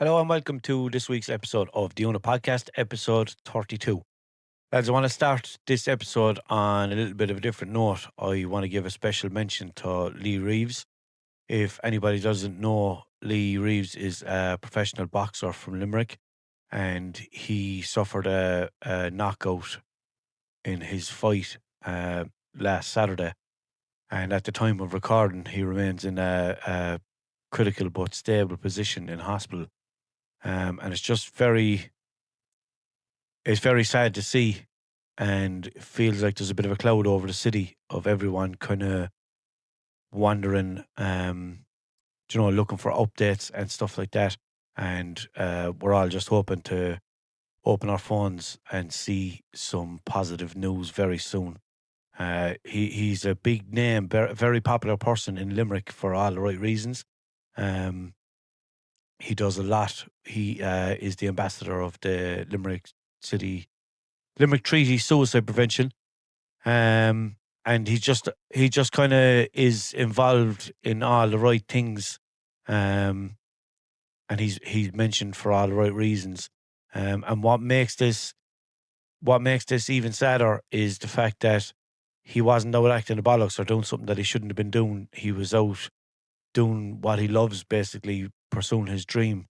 Hello and welcome to this week's episode of the Una Podcast, episode 32. Lads, I want to start this episode on a little bit of a different note. I want to give a special mention to Lee Reeves. If anybody doesn't know, Lee Reeves is a professional boxer from Limerick, and he suffered a knockout in his fight last Saturday. And at the time of recording, he remains in a critical but stable position in hospital. And it's just it's very sad to see, and it feels like there's a bit of a cloud over the city of everyone kind of wandering, looking for updates and stuff like that. And we're all just hoping to open our phones and see some positive news very soon. He's a big name, very popular person in Limerick for all the right reasons. He does a lot. He is the ambassador of the Limerick Treaty Suicide Prevention. And he just kind of is involved in all the right things. And he's mentioned for all the right reasons. And what makes this even sadder is the fact that he wasn't out acting the bollocks or doing something that he shouldn't have been doing. He was out doing what he loves, basically pursuing his dream,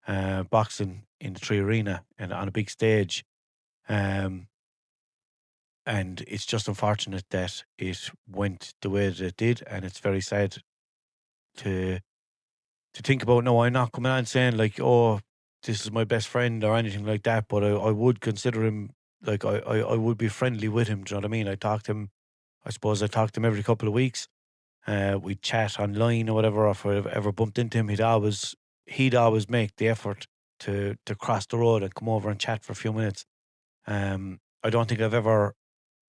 boxing in the Tree Arena and on a big stage. And it's just unfortunate that it went the way that it did, and it's very sad to think about. No, I'm not coming on saying like, oh, this is my best friend or anything like that, but I would consider him, like I would be friendly with him. Do you know what I mean? I talk to him. I suppose I talk to him every couple of weeks. We'd chat online or whatever. Or if I ever bumped into him, he'd always make the effort to cross the road and come over and chat for a few minutes. I don't think I've ever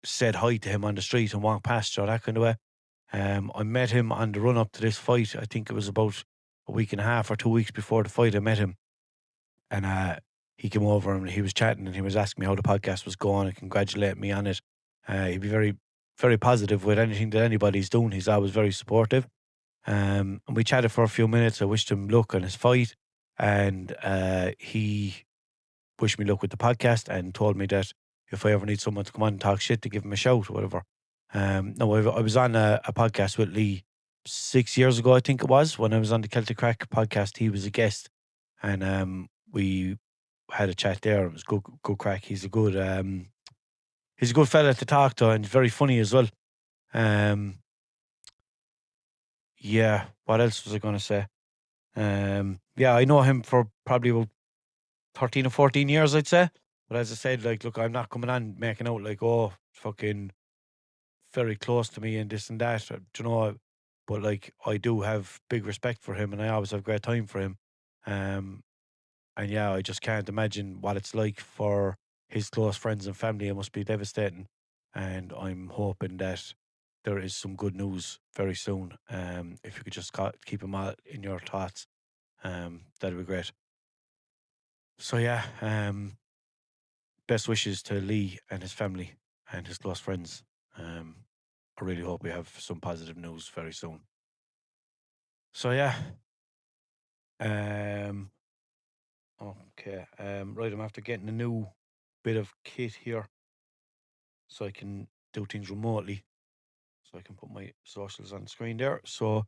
said hi to him on the street and walked past or that kind of way. I met him on the run up to this fight. I think it was about a week and a half or 2 weeks before the fight. I met him, and he came over and he was chatting and he was asking me how the podcast was going and congratulating me on it. He'd be very, very positive with anything that anybody's doing. He's always very supportive. And we chatted for a few minutes. I wished him luck on his fight, and he wished me luck with the podcast and told me that if I ever need someone to come on and talk shit, to give him a shout or whatever. No, I was on a podcast with Lee 6 years ago, I think it was, when I was on the Celtic Crack podcast. He was a guest, and we had a chat there. It was good crack. He's a good fella to talk to, and very funny as well. Yeah, what else was I going to say? Yeah, I know him for probably about 13 or 14 years, I'd say. But as I said, like, look, I'm not coming on making out like, oh, fucking very close to me and this and that, you know. But like, I do have big respect for him, and I always have great time for him. And yeah, I just can't imagine what it's like for his close friends and family. It must be devastating. And I'm hoping that there is some good news very soon. If you could just keep him all in your thoughts, that'd be great. So yeah, best wishes to Lee and his family and his close friends. I really hope we have some positive news very soon. So yeah. Okay. Right, I'm after getting a new bit of kit here so I can do things remotely. So I can put my socials on the screen there. So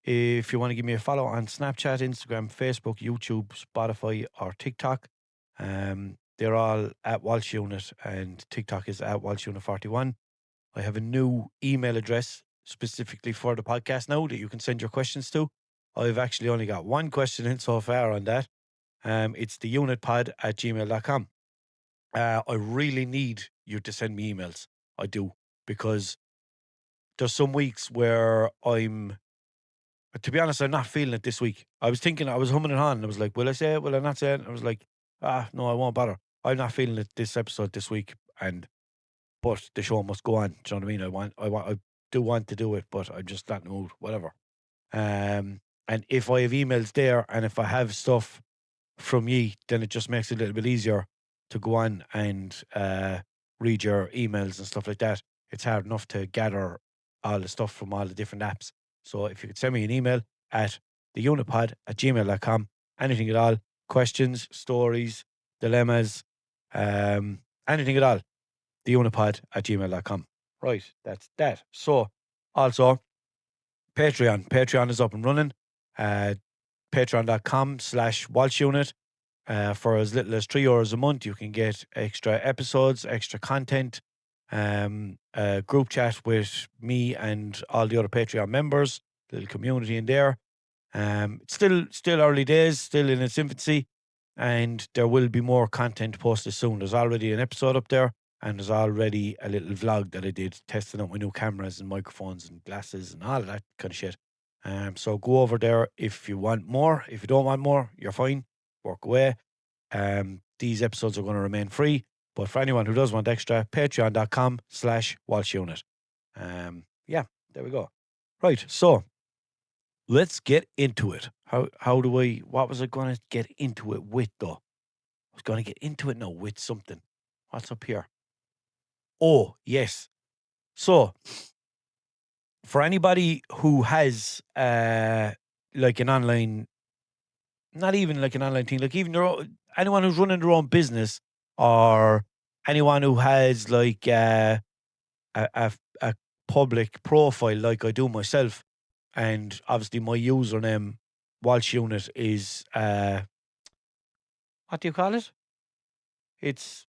if you want to give me a follow on Snapchat, Instagram, Facebook, YouTube, Spotify, or TikTok, they're all at Walshunit, and TikTok is at Walshunit41. I have a new email address specifically for the podcast now that you can send your questions to. I've actually only got one question in so far on that. It's theunitpod@gmail.com. I really need you to send me emails. I do, because there's some weeks where to be honest, I'm not feeling it this week. I was thinking, I was humming it on, and I was like, will I say it? Will I not say it? I was like, no, I won't bother. I'm not feeling it this episode this week, but the show must go on. Do you know what I mean? I do want to do it, but I'm just not in the mood, whatever. And if I have emails there, and if I have stuff from ye, then it just makes it a little bit easier to go on and read your emails and stuff like that. It's hard enough to gather all the stuff from all the different apps. So if you could send me an email at theunitpod@gmail.com, anything at all, questions, stories, dilemmas, anything at all, theunipod@gmail.com. Right, that's that. So, also, Patreon. Patreon is up and running. Patreon.com/Walshunit. For as little as €3 a month, you can get extra episodes, extra content, a group chat with me and all the other Patreon members, little community in there. It's still early days, still in its infancy, and there will be more content posted soon. There's already an episode up there, and there's already a little vlog that I did testing out my new cameras and microphones and glasses and all of that kind of shit. So go over there if you want more. If you don't want more, you're fine. Work away. These episodes are going to remain free, but for anyone who does want extra, patreon.com/Walshunit. Yeah, there we go. Right, so let's get into it. What was I going to get into it with, though? I was going to get into it now with something. What's up here? Oh, yes. So, for anybody who has, like an online, not even like an online thing, like even anyone who's running their own business, or anyone who has like a public profile like I do myself, and obviously my username Walshunit is what do you call it? It's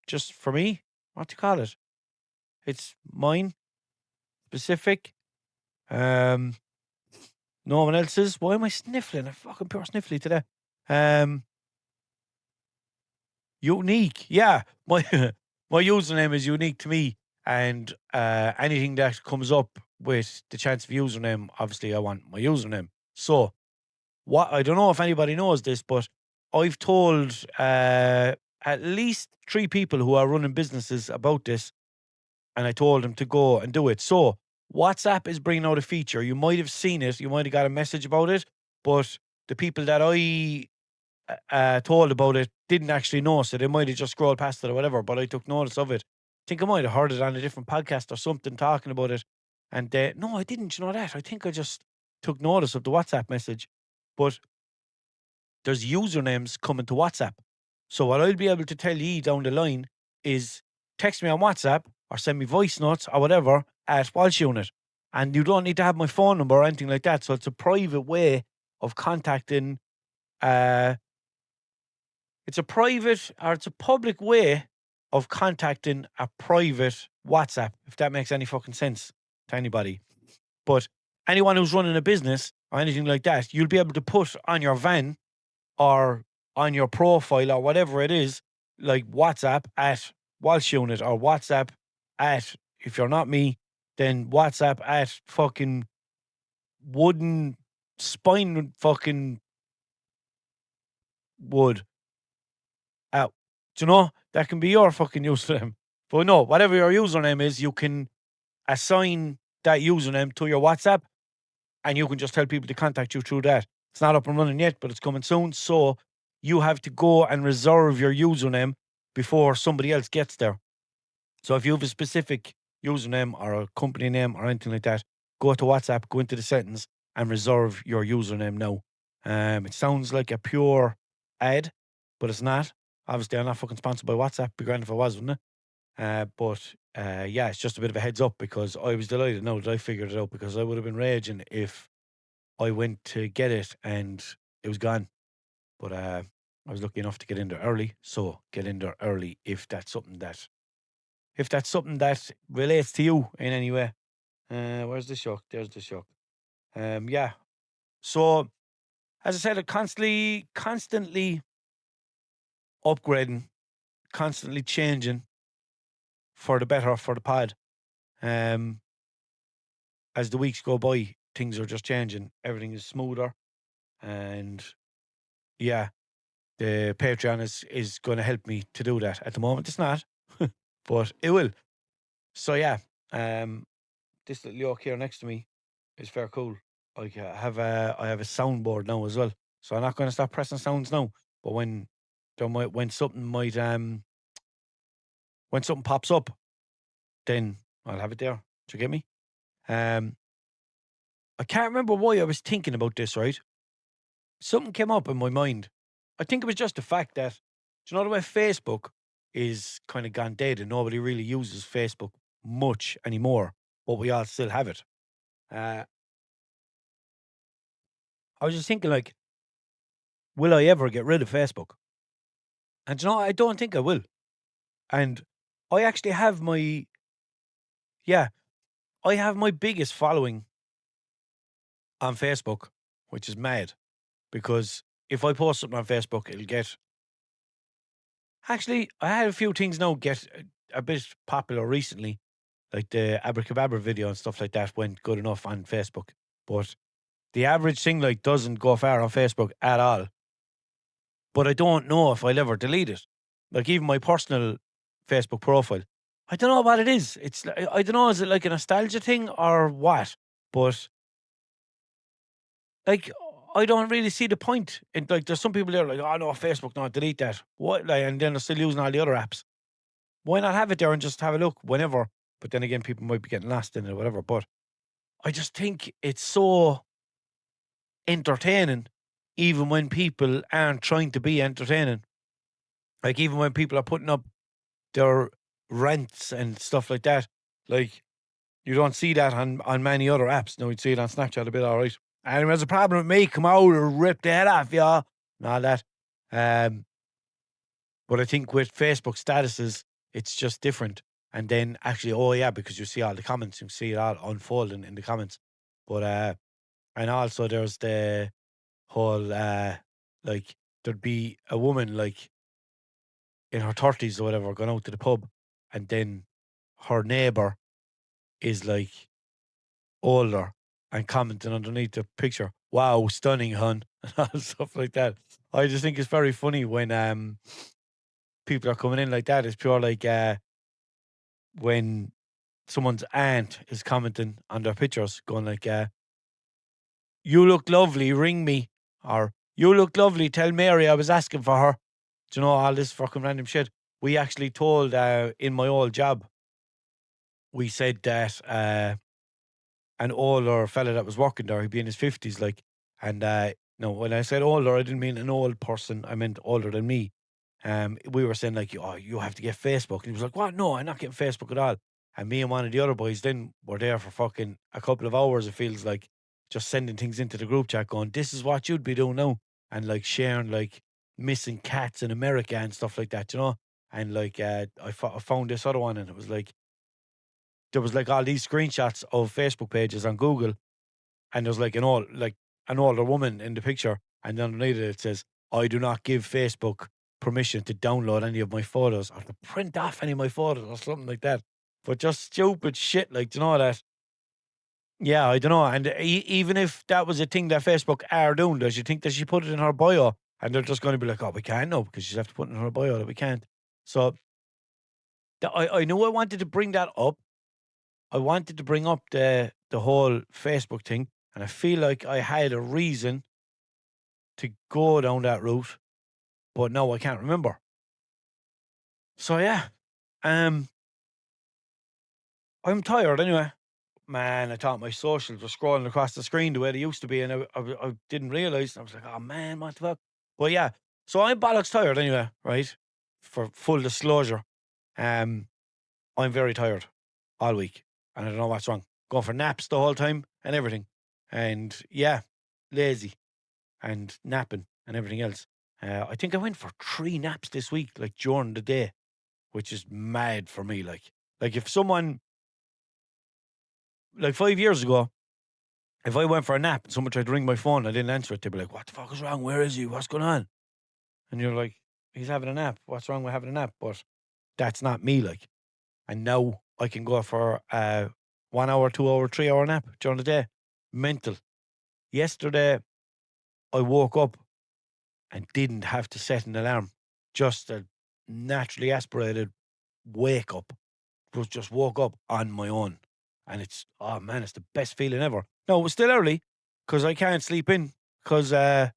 just for me. What do you call it? It's mine, specific. No one else's. Why am I sniffling? I'm fucking pure sniffly today. Unique. Yeah. My my username is unique to me. And anything that comes up with the chance of username, obviously I want my username. So I don't know if anybody knows this, but I've told at least 3 people who are running businesses about this, and I told them to go and do it. So WhatsApp is bringing out a feature. You might have seen it. You might have got a message about it, but the people that I told about it didn't actually know, so they might have just scrolled past it or whatever, but I took notice of it. I think I might have heard it on a different podcast or something talking about it. And no, I didn't. You know that? I think I just took notice of the WhatsApp message. But there's usernames coming to WhatsApp. So what I'll be able to tell you down the line is text me on WhatsApp or send me voice notes or whatever at Walshunit. And you don't need to have my phone number or anything like that. So it's a private way of contacting. It's a public way of contacting a private WhatsApp, if that makes any fucking sense to anybody. But anyone who's running a business or anything like that, you'll be able to put on your van or on your profile or whatever it is, like WhatsApp at Walshunit or WhatsApp at, if you're not me, then WhatsApp at fucking wooden spine fucking wood. Out. Do you know? That can be your fucking username. But no, whatever your username is, you can assign that username to your WhatsApp, and you can just tell people to contact you through that. It's not up and running yet, but it's coming soon. So you have to go and reserve your username before somebody else gets there. So if you have a specific username or a company name or anything like that, go to WhatsApp, go into the settings and reserve your username now. It sounds like a pure ad, but it's not. Obviously, I'm not fucking sponsored by WhatsApp. Be grand if I was, wouldn't it? But yeah, it's just a bit of a heads up because I was delighted now that I figured it out, because I would have been raging if I went to get it and it was gone. But I was lucky enough to get in there early. So get in there early if that's something that relates to you in any way. Where's the shock? There's the shock. Yeah. So as I said, I'm constantly upgrading, constantly changing for the better for the pod. As the weeks go by, things are just changing. Everything is smoother, and yeah, the Patreon is going to help me to do that. At the moment, it's not, but it will. So yeah, this little yoke here next to me is very cool. I have a soundboard now as well, so I'm not going to stop pressing sounds now. But when something pops up, then I'll have it there. Do you get me? I can't remember why I was thinking about this, right? Something came up in my mind I think it was just the fact that, do you know the way Facebook is kind of gone dead and nobody really uses Facebook much anymore, but we all still have it. Uh, I was just thinking, like, will I ever get rid of Facebook? And you know, I don't think I will. And I actually have yeah, I have my biggest following on Facebook, which is mad because if I post something on Facebook, it'll get. Actually, I had a few things now get a bit popular recently, like the abracadabra video and stuff like that went good enough on Facebook. But the average thing like doesn't go far on Facebook at all. But I don't know if I'll ever delete it. Like even my personal Facebook profile, I don't know what it is. It's I don't know, is it like a nostalgia thing or what? But like I don't really see the point. And like there's some people there like, oh no, Facebook, no, delete that. What? Like, and then they're still using all the other apps. Why not have it there and just have a look whenever? But then again, people might be getting lost in it or whatever. But I just think it's so entertaining, even when people aren't trying to be entertaining. Like even when people are putting up their rants and stuff like that, like you don't see that on many other apps. No, you'd see it on Snapchat a bit, all right. And there's a problem with me, come out or rip the head off, yeah, and all that. But I think with Facebook statuses, it's just different. And then actually, oh yeah, because you see all the comments, you see it all unfolding in the comments. But and also there's the whole like there'd be a woman like in her 30s or whatever going out to the pub, and then her neighbor is like older and commenting underneath the picture, "Wow, stunning, hun," and all stuff like that. I just think it's very funny when people are coming in like that. It's pure like when someone's aunt is commenting on their pictures, going like, "You look lovely, ring me," or "You look lovely, tell Mary I was asking for her." Do you know all this fucking random shit? We actually told in my old job, we said that an older fella that was working there, he'd be in his 50s, like, and no, when I said older, I didn't mean an old person, I meant older than me. We were saying like, oh, you have to get Facebook. And he was like, what? No, I'm not getting Facebook at all. And me and one of the other boys then were there for fucking a couple of hours, it feels like, just sending things into the group chat going, this is what you'd be doing now. And like sharing like missing cats in America and stuff like that, you know? And like, I found this other one and it was like, there was like all these screenshots of Facebook pages on Google, and there's like an older woman in the picture, and underneath it says, "I do not give Facebook permission to download any of my photos or to print off any of my photos," or something like that. But just stupid shit, like, do you know that? Yeah, I don't know. And even if that was a thing that Facebook are doing, does you think that she put it in her bio, and they're just going to be like, "Oh, we can't know because she's have to put it in her bio that we can't." So I knew I wanted to bring that up. I wanted to bring up the whole Facebook thing, and I feel like I had a reason to go down that route, but no, I can't remember. So yeah, um, I'm tired anyway. Man, I thought my socials were scrolling across the screen the way they used to be, and I didn't realize. I was like, oh man, what the fuck? But yeah, so I'm bollocks tired anyway, right? For full disclosure, um, I'm very tired all week, and I don't know what's wrong. Going for naps the whole time and everything, and yeah, lazy and napping and everything else. I think I went for 3 naps this week, like during the day, which is mad for me. Like if someone like 5 years ago, if I went for a nap and someone tried to ring my phone, I didn't answer it, they'd be like, "What the fuck is wrong? Where is he? What's going on?" And you're like, "He's having a nap. What's wrong with having a nap?" But that's not me. Like, and now I can go for 1 hour, 2 hour, 3 hour nap during the day. Mental. Yesterday, I woke up and didn't have to set an alarm. Just a naturally aspirated wake up. Just woke up on my own. And it's, oh man, it's the best feeling ever. No, it was still early because I can't sleep in because of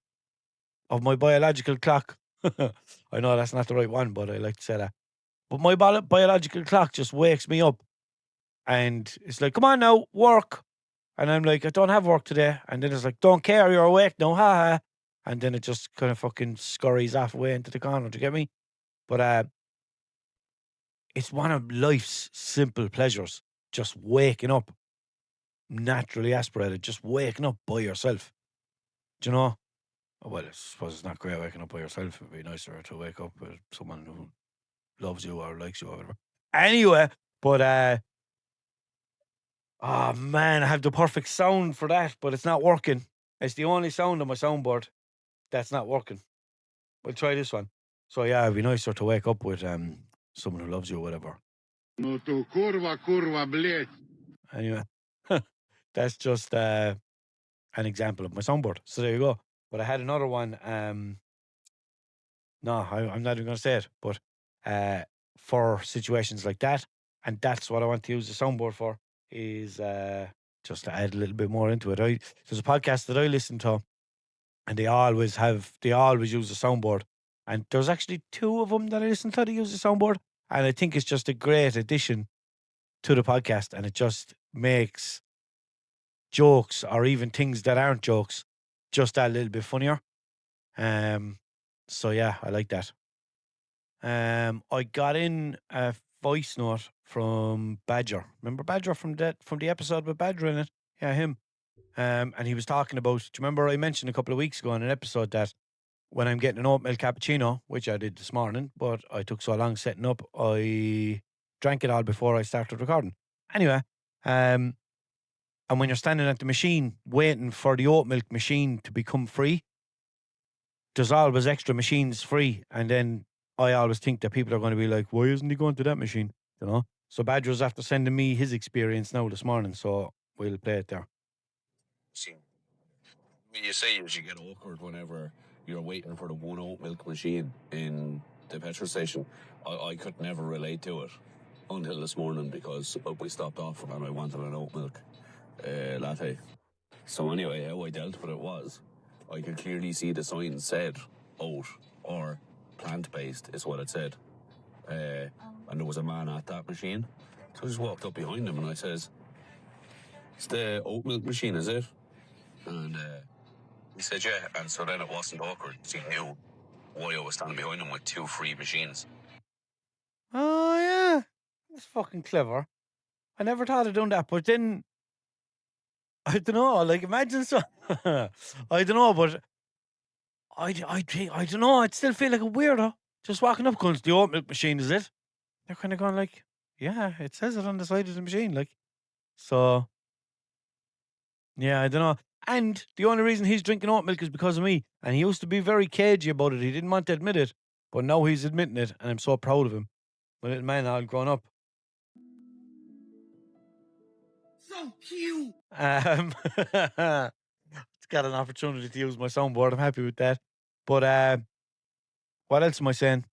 my biological clock. I know that's not the right one, but I like to say that. But my biological clock just wakes me up and it's like, come on now, work. And I'm like, I don't have work today. And then it's like, don't care, you're awake now, ha ha. and then it just kind of fucking scurries halfway into the corner. Do you get me? But it's one of life's simple pleasures. Just waking up, naturally aspirated, just waking up by yourself. Do you know? Well, I suppose it's not great waking up by yourself. It'd be nicer to wake up with someone who loves you or likes you or whatever. Anyway, but oh man, I have the perfect sound for that, but it's not working. It's the only sound on my soundboard that's not working. We'll try this one. So yeah, it'd be nicer to wake up with someone who loves you or whatever. No tu kurwa, bled. Anyway, that's just an example of my soundboard. So there you go. But I had another one. No, I'm not even going to say it. But for situations like that, and that's what I want to use the soundboard for, is just to add a little bit more into it. There's a podcast that I listen to, and they always use the soundboard. And there's actually two of them that I listen to that use the soundboard, and I think it's just a great addition to the podcast, and it just makes jokes or even things that aren't jokes just that little bit funnier. So yeah, I like that. I got in a voice note from Badger. Remember Badger from the episode with Badger in it? Yeah, him. And he was talking about, do you remember I mentioned a couple of weeks ago in an episode that when I'm getting an oat milk cappuccino, which I did this morning, but I took so long setting up, I drank it all before I started recording. Anyway, and when you're standing at the machine waiting for the oat milk machine to become free, there's always extra machines free. And then I always think that people are going to be like, why isn't he going to that machine? You know? So Badger's after sending me his experience now this morning, so we'll play it there. You say you get awkward whenever you're waiting for the one oat milk machine in the petrol station. I could never relate to it until this morning because we stopped off and I wanted an oat milk latte. So anyway, how I dealt with it was I could clearly see the sign said oat or plant-based is what it said. And there was a man at that machine. So I just walked up behind him and I says, it's the oat milk machine, is it? And he said, yeah. And so then it wasn't awkward. He knew why I was standing behind him with two free machines. Oh, yeah. That's fucking clever. I never thought of doing that, but then, I don't know, like, imagine so. I don't know, but I don't know. I'd still feel like a weirdo just walking up going, the oat milk machine, is it? They're kind of going like, yeah, it says it on the side of the machine. Like, so, yeah, I don't know. And the only reason he's drinking oat milk is because of me. And he used to be very cagey about it. He didn't want to admit it. But now he's admitting it. And I'm so proud of him. My little man all grown up. So cute. It's got an opportunity to use my soundboard. I'm happy with that. But what else am I saying?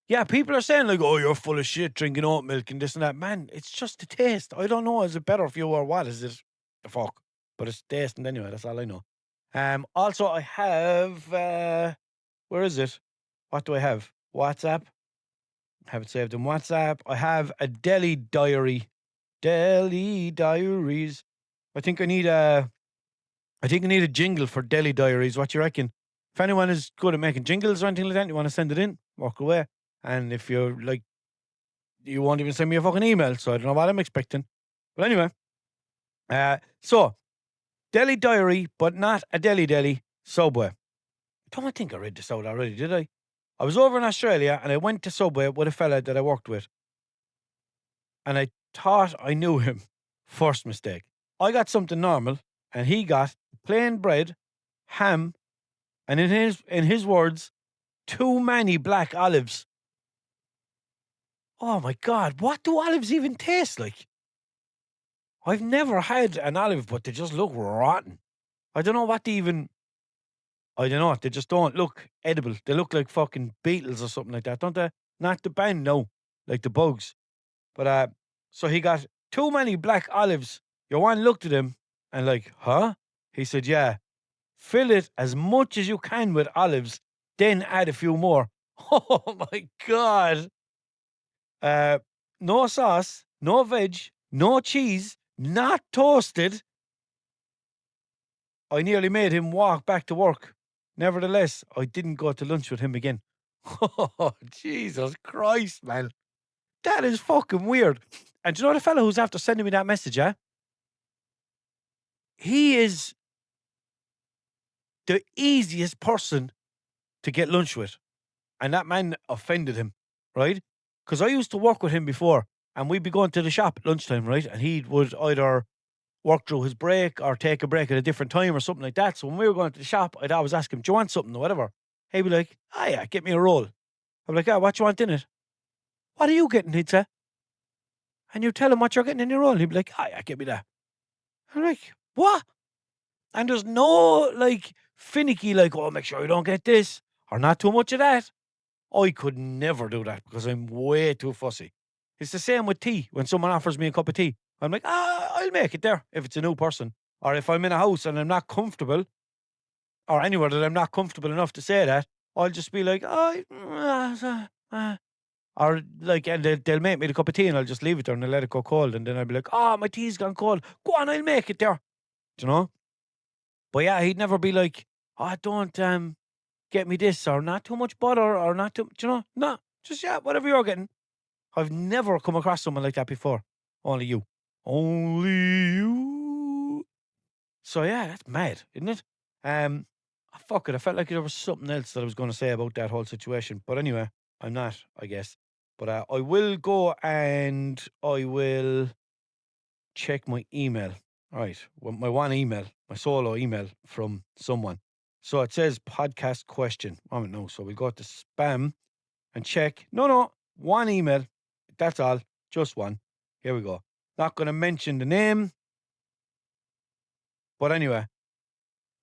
Yeah, people are saying like, oh, you're full of shit drinking oat milk and this and that. Man, it's just a taste. I don't know. Is it better for you or what? Is it the fuck? But it's tasting anyway. That's all I know. Also, I have, where is it? What do I have? WhatsApp. I have it saved in WhatsApp. I have a Delhi diary. Delhi diaries. I think I need a jingle for Delhi diaries. What you reckon? If anyone is good at making jingles or anything like that, you want to send it in, walk away. And if you're like, you won't even send me a fucking email, so I don't know what I'm expecting. But anyway, so Delhi diary, but not a Delhi Subway. I don't think I read this out already, did I? I was over in Australia and I went to Subway with a fella that I worked with. And I thought I knew him. First mistake. I got something normal and he got plain bread, ham, and in his words, too many black olives. Oh my God, what do olives even taste like? I've never had an olive, but they just look rotten. I don't know what they even... I don't know. They just don't look edible. They look like fucking beetles or something like that, don't they? Not the band, no. Like the bugs. But so he got too many black olives. Your one looked at him and like, huh? He said, yeah. Fill it as much as you can with olives, then add a few more. Oh my God. No sauce, no veg, no cheese, not toasted. I nearly made him walk back to work. Nevertheless, I didn't go to lunch with him again. Oh, Jesus Christ, man. That is fucking weird. And do you know the fellow who's after sending me that message, yeah? He is the easiest person to get lunch with. And that man offended him, right? Because I used to work with him before, and we'd be going to the shop at lunchtime, right? And he would either work through his break or take a break at a different time or something like that. So when we were going to the shop, I'd always ask him, do you want something or whatever? He'd be like, oh yeah, get me a roll. I'm like, what do you want in it? What are you getting, he'd say. And you tell him what you're getting in your roll. He'd be like, oh yeah, get me that. I'm like, what? And there's no like finicky, like, oh, make sure you don't get this or not too much of that. I could never do that because I'm way too fussy. It's the same with tea. When someone offers me a cup of tea, I'm like, I'll make it there if it's a new person. Or if I'm in a house and I'm not comfortable, or anywhere that I'm not comfortable enough to say that, I'll just be like, or like, and they'll make me the cup of tea and I'll just leave it there and they'll let it go cold. And then I'll be like, oh, my tea's gone cold. Go on, I'll make it there. Do you know? But yeah, he'd never be like, oh, don't get me this, or not too much butter, or not too, do you know? No, just, yeah, whatever you're getting. I've never come across someone like that before. Only you. Only you. So yeah, that's mad, isn't it? Fuck it. I felt like there was something else that I was going to say about that whole situation. But anyway, I'm not, I guess. But I will go and I will check my email. All right. Well, my one email, my solo email from someone. So it says podcast question. Oh no. So we'll go to spam and check. No. One email. That's all. Just one. Here we go. Not going to mention the name. But anyway.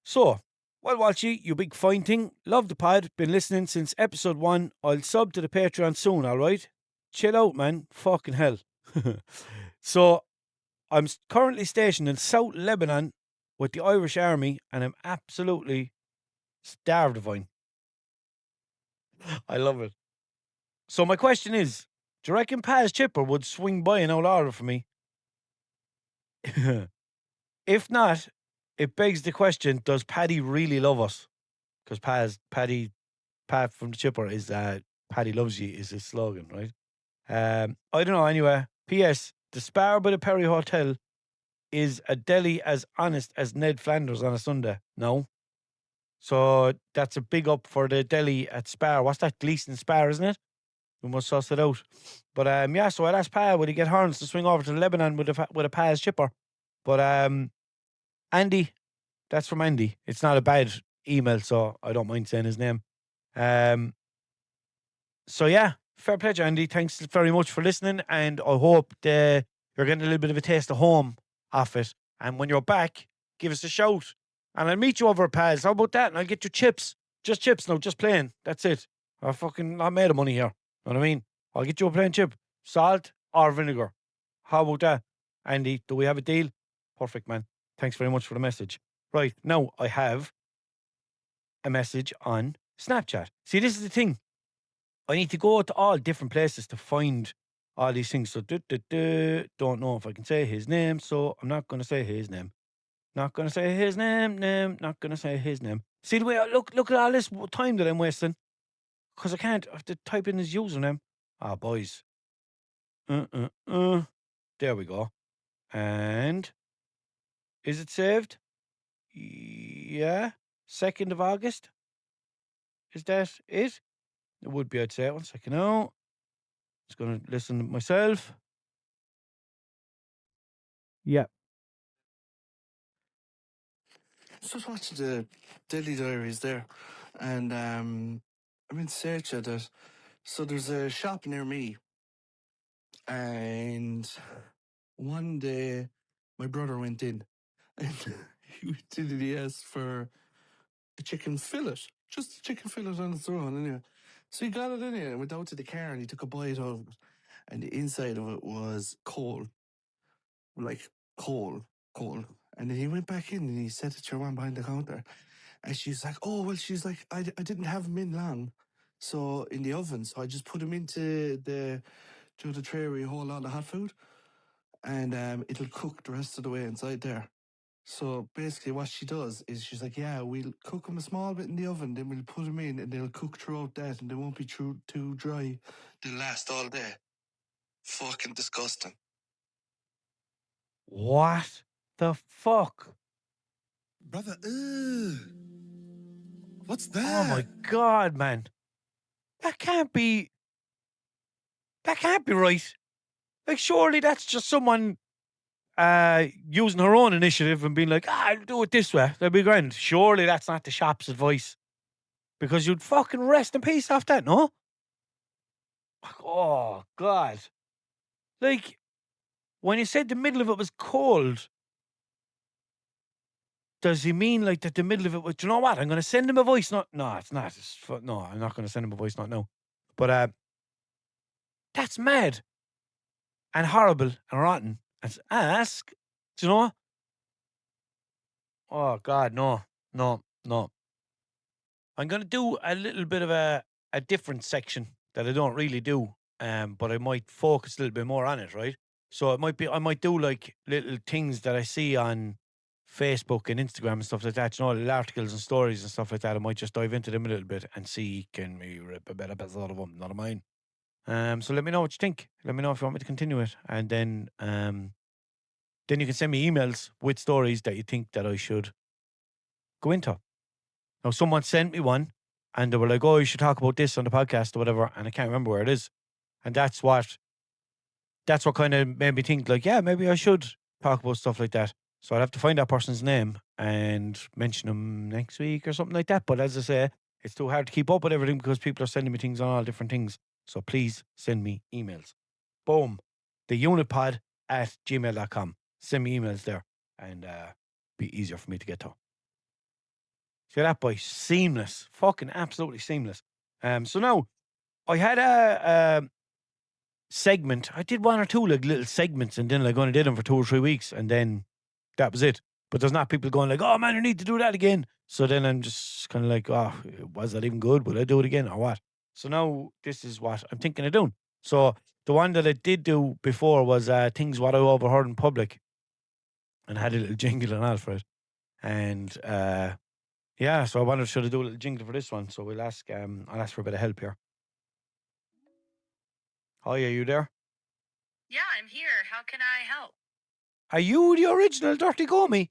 So, well, Walshy, you big fine thing. Love the pod. Been listening since episode 1. I'll sub to the Patreon soon, all right? Chill out, man. Fucking hell. So, I'm currently stationed in South Lebanon with the Irish Army, and I'm absolutely starved of wine. I love it. So my question is, do you reckon Paz Chipper would swing by an old order for me? If not, it begs the question, does Paddy really love us? Because Pat from the Chipper is Paddy loves you is his slogan, right? I don't know anyway. P.S. The Spar by the Perry Hotel is a deli as honest as Ned Flanders on a Sunday. No. So that's a big up for the deli at Spar. What's that? Gleason Spar, isn't it? We must suss it out. But yeah, so I'd ask Pa, would he get horns to swing over to Lebanon with a Paz Chipper? But Andy, that's from Andy. It's not a bad email, so I don't mind saying his name. So yeah, fair play, Andy. Thanks very much for listening, and I hope you're getting a little bit of a taste of home off it. And when you're back, give us a shout, and I'll meet you over at Paz. How about that? And I'll get you chips, just chips, no, just plain. That's it. I'm made of money here. Know what I mean? I'll get you a plain chip, salt or vinegar. How about that, Andy? Do we have a deal? Perfect, man. Thanks very much for the message. Right now, I have a message on Snapchat. See, this is the thing. I need to go to all different places to find all these things. So, don't know if I can say his name, so I'm not going to say his name. Not going to say his name, not going to say his name. See the way, look at all this time that I'm wasting. Because I can't, I have to type in his username. Boys. There we go. And, is it saved? Yeah. 2nd of August. Is that it? It would be, I'd say. 1 second now. Just going to listen myself. Yeah. Just watching the Daily Diaries there, and I'm in search of it. So there's a shop near me, and one day my brother went in, and he went in and he asked for a chicken fillet, just a chicken fillet on its own, anyway. So he got it in here and went out to the car and he took a bite of it, and the inside of it was coal, like coal. And then he went back in and he said it to your man behind the counter. And she's like, oh, well, she's like, I didn't have them in long. So in the oven, so I just put them into the tray where you hold all the hot food. And it'll cook the rest of the way inside there. So basically what she does is she's like, yeah, we'll cook them a small bit in the oven, then we'll put them in and they'll cook throughout that and they won't be too dry. They'll last all day. Fucking disgusting. What the fuck? Brother, what's that? Oh my God, man. That can't be right. Like, surely that's just someone using her own initiative and being like, I'll do it this way. That'll be grand. Surely that's not the shop's advice. Because you'd fucking rest in peace off that, no? Oh, God. Like, when you said the middle of it was cold, does he mean like that the middle of it was, do you know what? I'm going to send him a voice note. No, it's not. No, I'm not going to send him a voice note now. But that's mad and horrible and rotten. And ask, do you know? Oh, God, no. I'm going to do a little bit of a different section that I don't really do, but I might focus a little bit more on it, right? So I might do like little things that I see on Facebook and Instagram and stuff like that, you know, little articles and stories and stuff like that. I might just dive into them a little bit and see, can we rip a better episode of them, not of mine. So let me know what you think. Let me know if you want me to continue it. And then you can send me emails with stories that you think that I should go into. Now, someone sent me one and they were like, oh, you should talk about this on the podcast or whatever. And I can't remember where it is. And that's what kind of made me think, like, yeah, maybe I should talk about stuff like that. So I'd have to find that person's name and mention them next week or something like that. But as I say, it's too hard to keep up with everything because people are sending me things on all different things. So please send me emails. Boom. theunitpod@gmail.com. Send me emails there and be easier for me to get to. See that, boy? Seamless. Fucking absolutely seamless. So now, I had a segment. I did one or two like little segments and then like only did them for 2 or 3 weeks and then that was it. But there's not people going like, oh man, you need to do that again. So then I'm just kind of like, oh, was that even good? Will I do it again or what? So now this is what I'm thinking of doing. So the one that I did do before was things what I overheard in public and I had a little jingle and all for it. And yeah, so I wondered should I do a little jingle for this one. So I'll ask for a bit of help here. Hi, are you there? Yeah, I'm here. How can I help? Are you the original Dirty Gomi?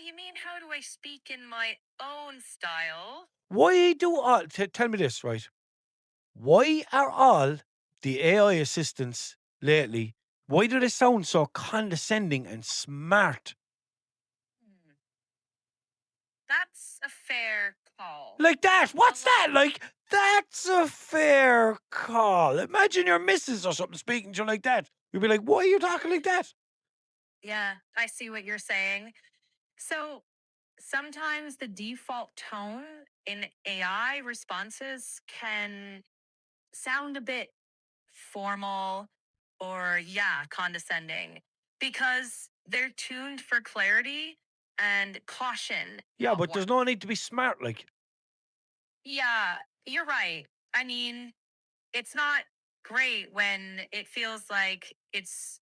You mean how do I speak in my own style? Why do all... tell me this, right? Why are all the AI assistants lately, why do they sound so condescending and smart? That's a fair call. Like that? What's that? Like, that's a fair call. Imagine your missus or something speaking to you like that. You'd be like, why are you talking like that? Yeah, I see what you're saying. So sometimes the default tone in AI responses can sound a bit formal or, condescending because they're tuned for clarity and caution. Yeah, but there's no need to be smart, like. Yeah, you're right. I mean, it's not great when it feels like it's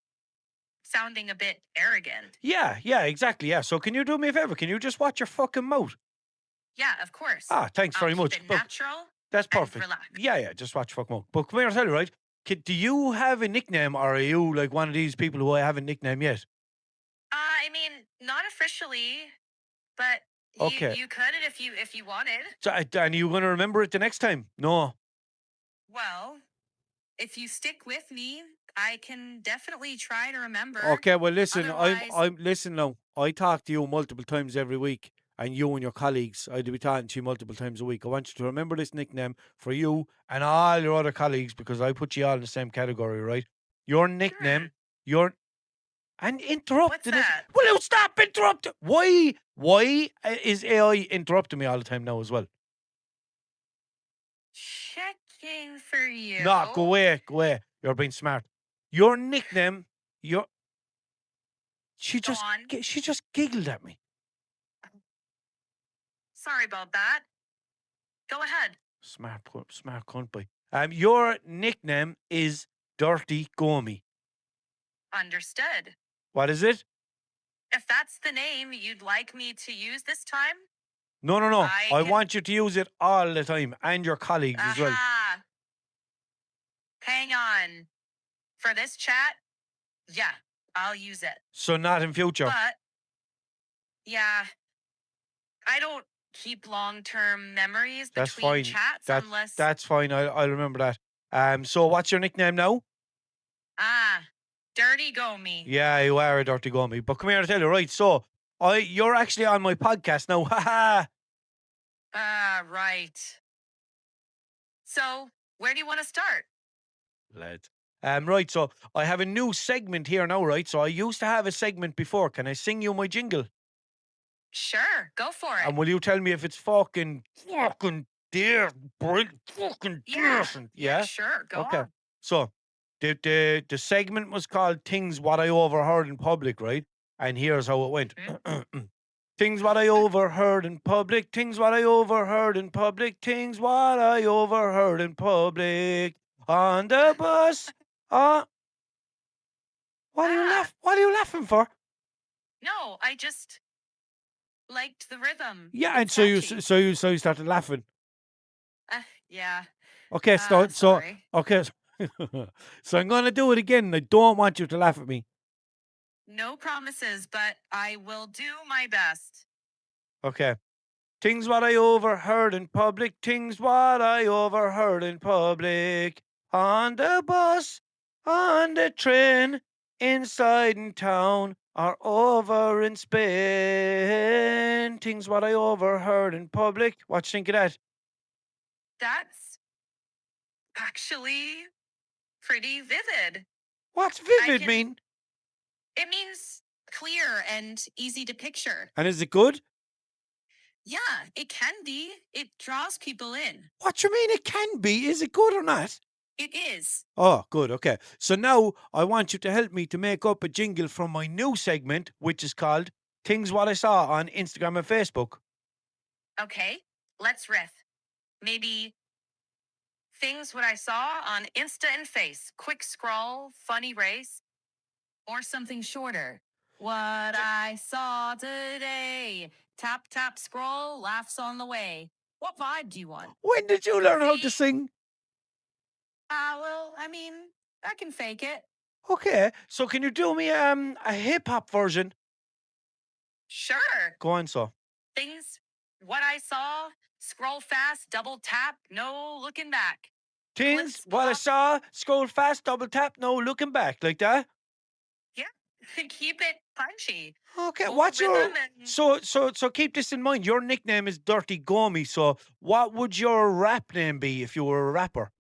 sounding a bit arrogant. Yeah, exactly, yeah. So can you do me a favor? Can you just watch your fucking mouth? Yeah, of course. Thanks very much. Keep it natural. That's perfect. Relax. Yeah, just watch your fucking mouth. But come here, I'll tell you, right? Do you have a nickname or are you like one of these people who I haven't nicknamed yet? I mean, not officially, but Okay. you could if you wanted. So, and are you going to remember it the next time? No. Well, if you stick with me, I can definitely try to remember. Okay, well listen, Otherwise... I'm listen now. I talk to you multiple times every week, and you and your colleagues, I'd be talking to you multiple times a week. I want you to remember this nickname for you and all your other colleagues because I put you all in the same category, right? Your nickname, and interrupting What's that? Will you stop interrupting? Why is AI interrupting me all the time now as well? Checking for you. No, go away. You're being smart. Your nickname, she just giggled at me. Sorry about that. Go ahead. Smart cunt boy. Your nickname is Dirty Gomi. Understood. What is it? If that's the name you'd like me to use this time, No. I I can- want you to use it all the time, and your colleagues as well. aha. Hang on. For this chat, yeah, I'll use it. So not in future. But, yeah, I don't keep long-term memories That's between fine. chats unless... That's fine. I'll remember that. So what's your nickname now? Dirty Gomi. Yeah, you are a dirty gummy. But come here, I tell you, right? So you're actually on my podcast now. Haha. Right. So, where do you want to start? Lads. Right, so I have a new segment here now, right? So I used to have a segment before. Can I sing you my jingle? Sure, go for it. And will you tell me if it's fucking dear, fucking decent? Yeah, sure, go Okay. on. So the segment was called Things What I Overheard in Public, right? And here's how it went. Things what I overheard in public, things what I overheard in public, things what I overheard in public. On the bus. What are you laughing for? No, I just liked the rhythm. Yeah, and It's so you catchy. started laughing. Yeah. Okay, so Sorry. okay. So I'm gonna do it again. I don't want you to laugh at me. No promises, but I will do my best. Okay. Things what I overheard in public, things what I overheard in public. On the bus, on the train, inside in town, or over in Spain. Things what I overheard in public. What you think of that? That's actually pretty vivid. What's vivid can- mean? It means clear and easy to picture. And is it good? Yeah, it can be. It draws people in. What you mean it can be? Is it good or not? It is. Oh, good. Okay. So now I want you to help me to make up a jingle from my new segment, which is called Things What I Saw on Instagram and Facebook. Okay, let's riff. Maybe things what I saw on Insta and Face. Quick scroll, funny race, or something shorter. What I saw today. Tap, tap, scroll, laughs on the way. What vibe do you want? When did you learn how to sing? Well, I mean, I can fake it. Okay. So can you do me a hip hop version? Sure. Go on, so. Things what I saw. Scroll fast, double tap, no looking back. Things Flips what I pop. saw, scroll fast, double tap, no looking back, like that. Yeah, keep it punchy. Okay, Full what's your rhythm and- so keep this in mind. Your nickname is Dirty Gomi. So what would your rap name be if you were a rapper?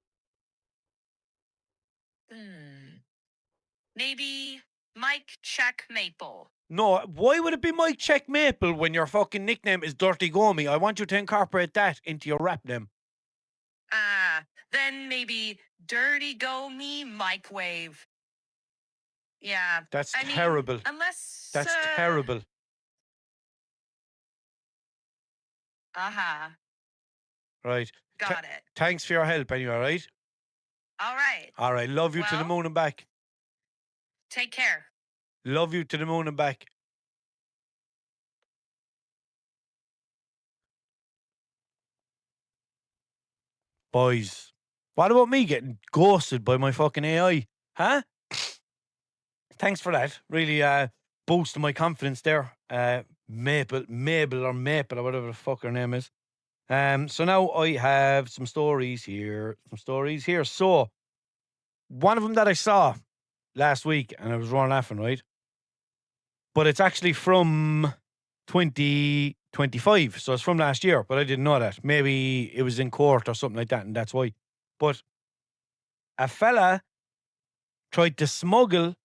Maybe Mike Check Maple. No, why would it be Mike Check Maple when your fucking nickname is Dirty Gomi? I want you to incorporate that into your rap name. Then maybe Dirty Go Me Microwave. Yeah. That's I mean, terrible. unless That's terrible. Right. Got it. Thanks for your help anyway, right? All right. All right. Love you to the Well- moon and back. Take care. Love you to the moon and back. Boys, what about me getting ghosted by my fucking AI? Huh? Thanks for that. Really boosted my confidence there. Mabel or whatever the fuck her name is. So now I have some stories here. So one of them that I saw last week, and I was running laughing, right? But it's actually from 2025, so it's from last year, but I didn't know that. Maybe it was in court or something like that, and that's why. But a fella tried to smuggle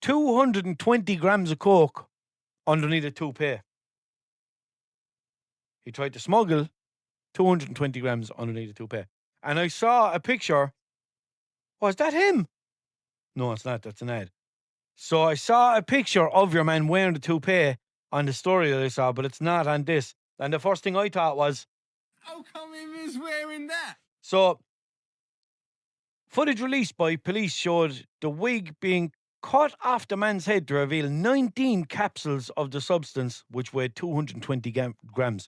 220 grams of coke underneath a toupee. He tried to smuggle 220 grams underneath a toupee. And I saw a picture. Was that him? No, it's not. That's an ad. So I saw a picture of your man wearing the toupee on the story that I saw, but it's not on this. And the first thing I thought was, How come he was wearing that? so footage released by police showed the wig being cut off the man's head to reveal 19 capsules of the substance, which weighed 220 grams.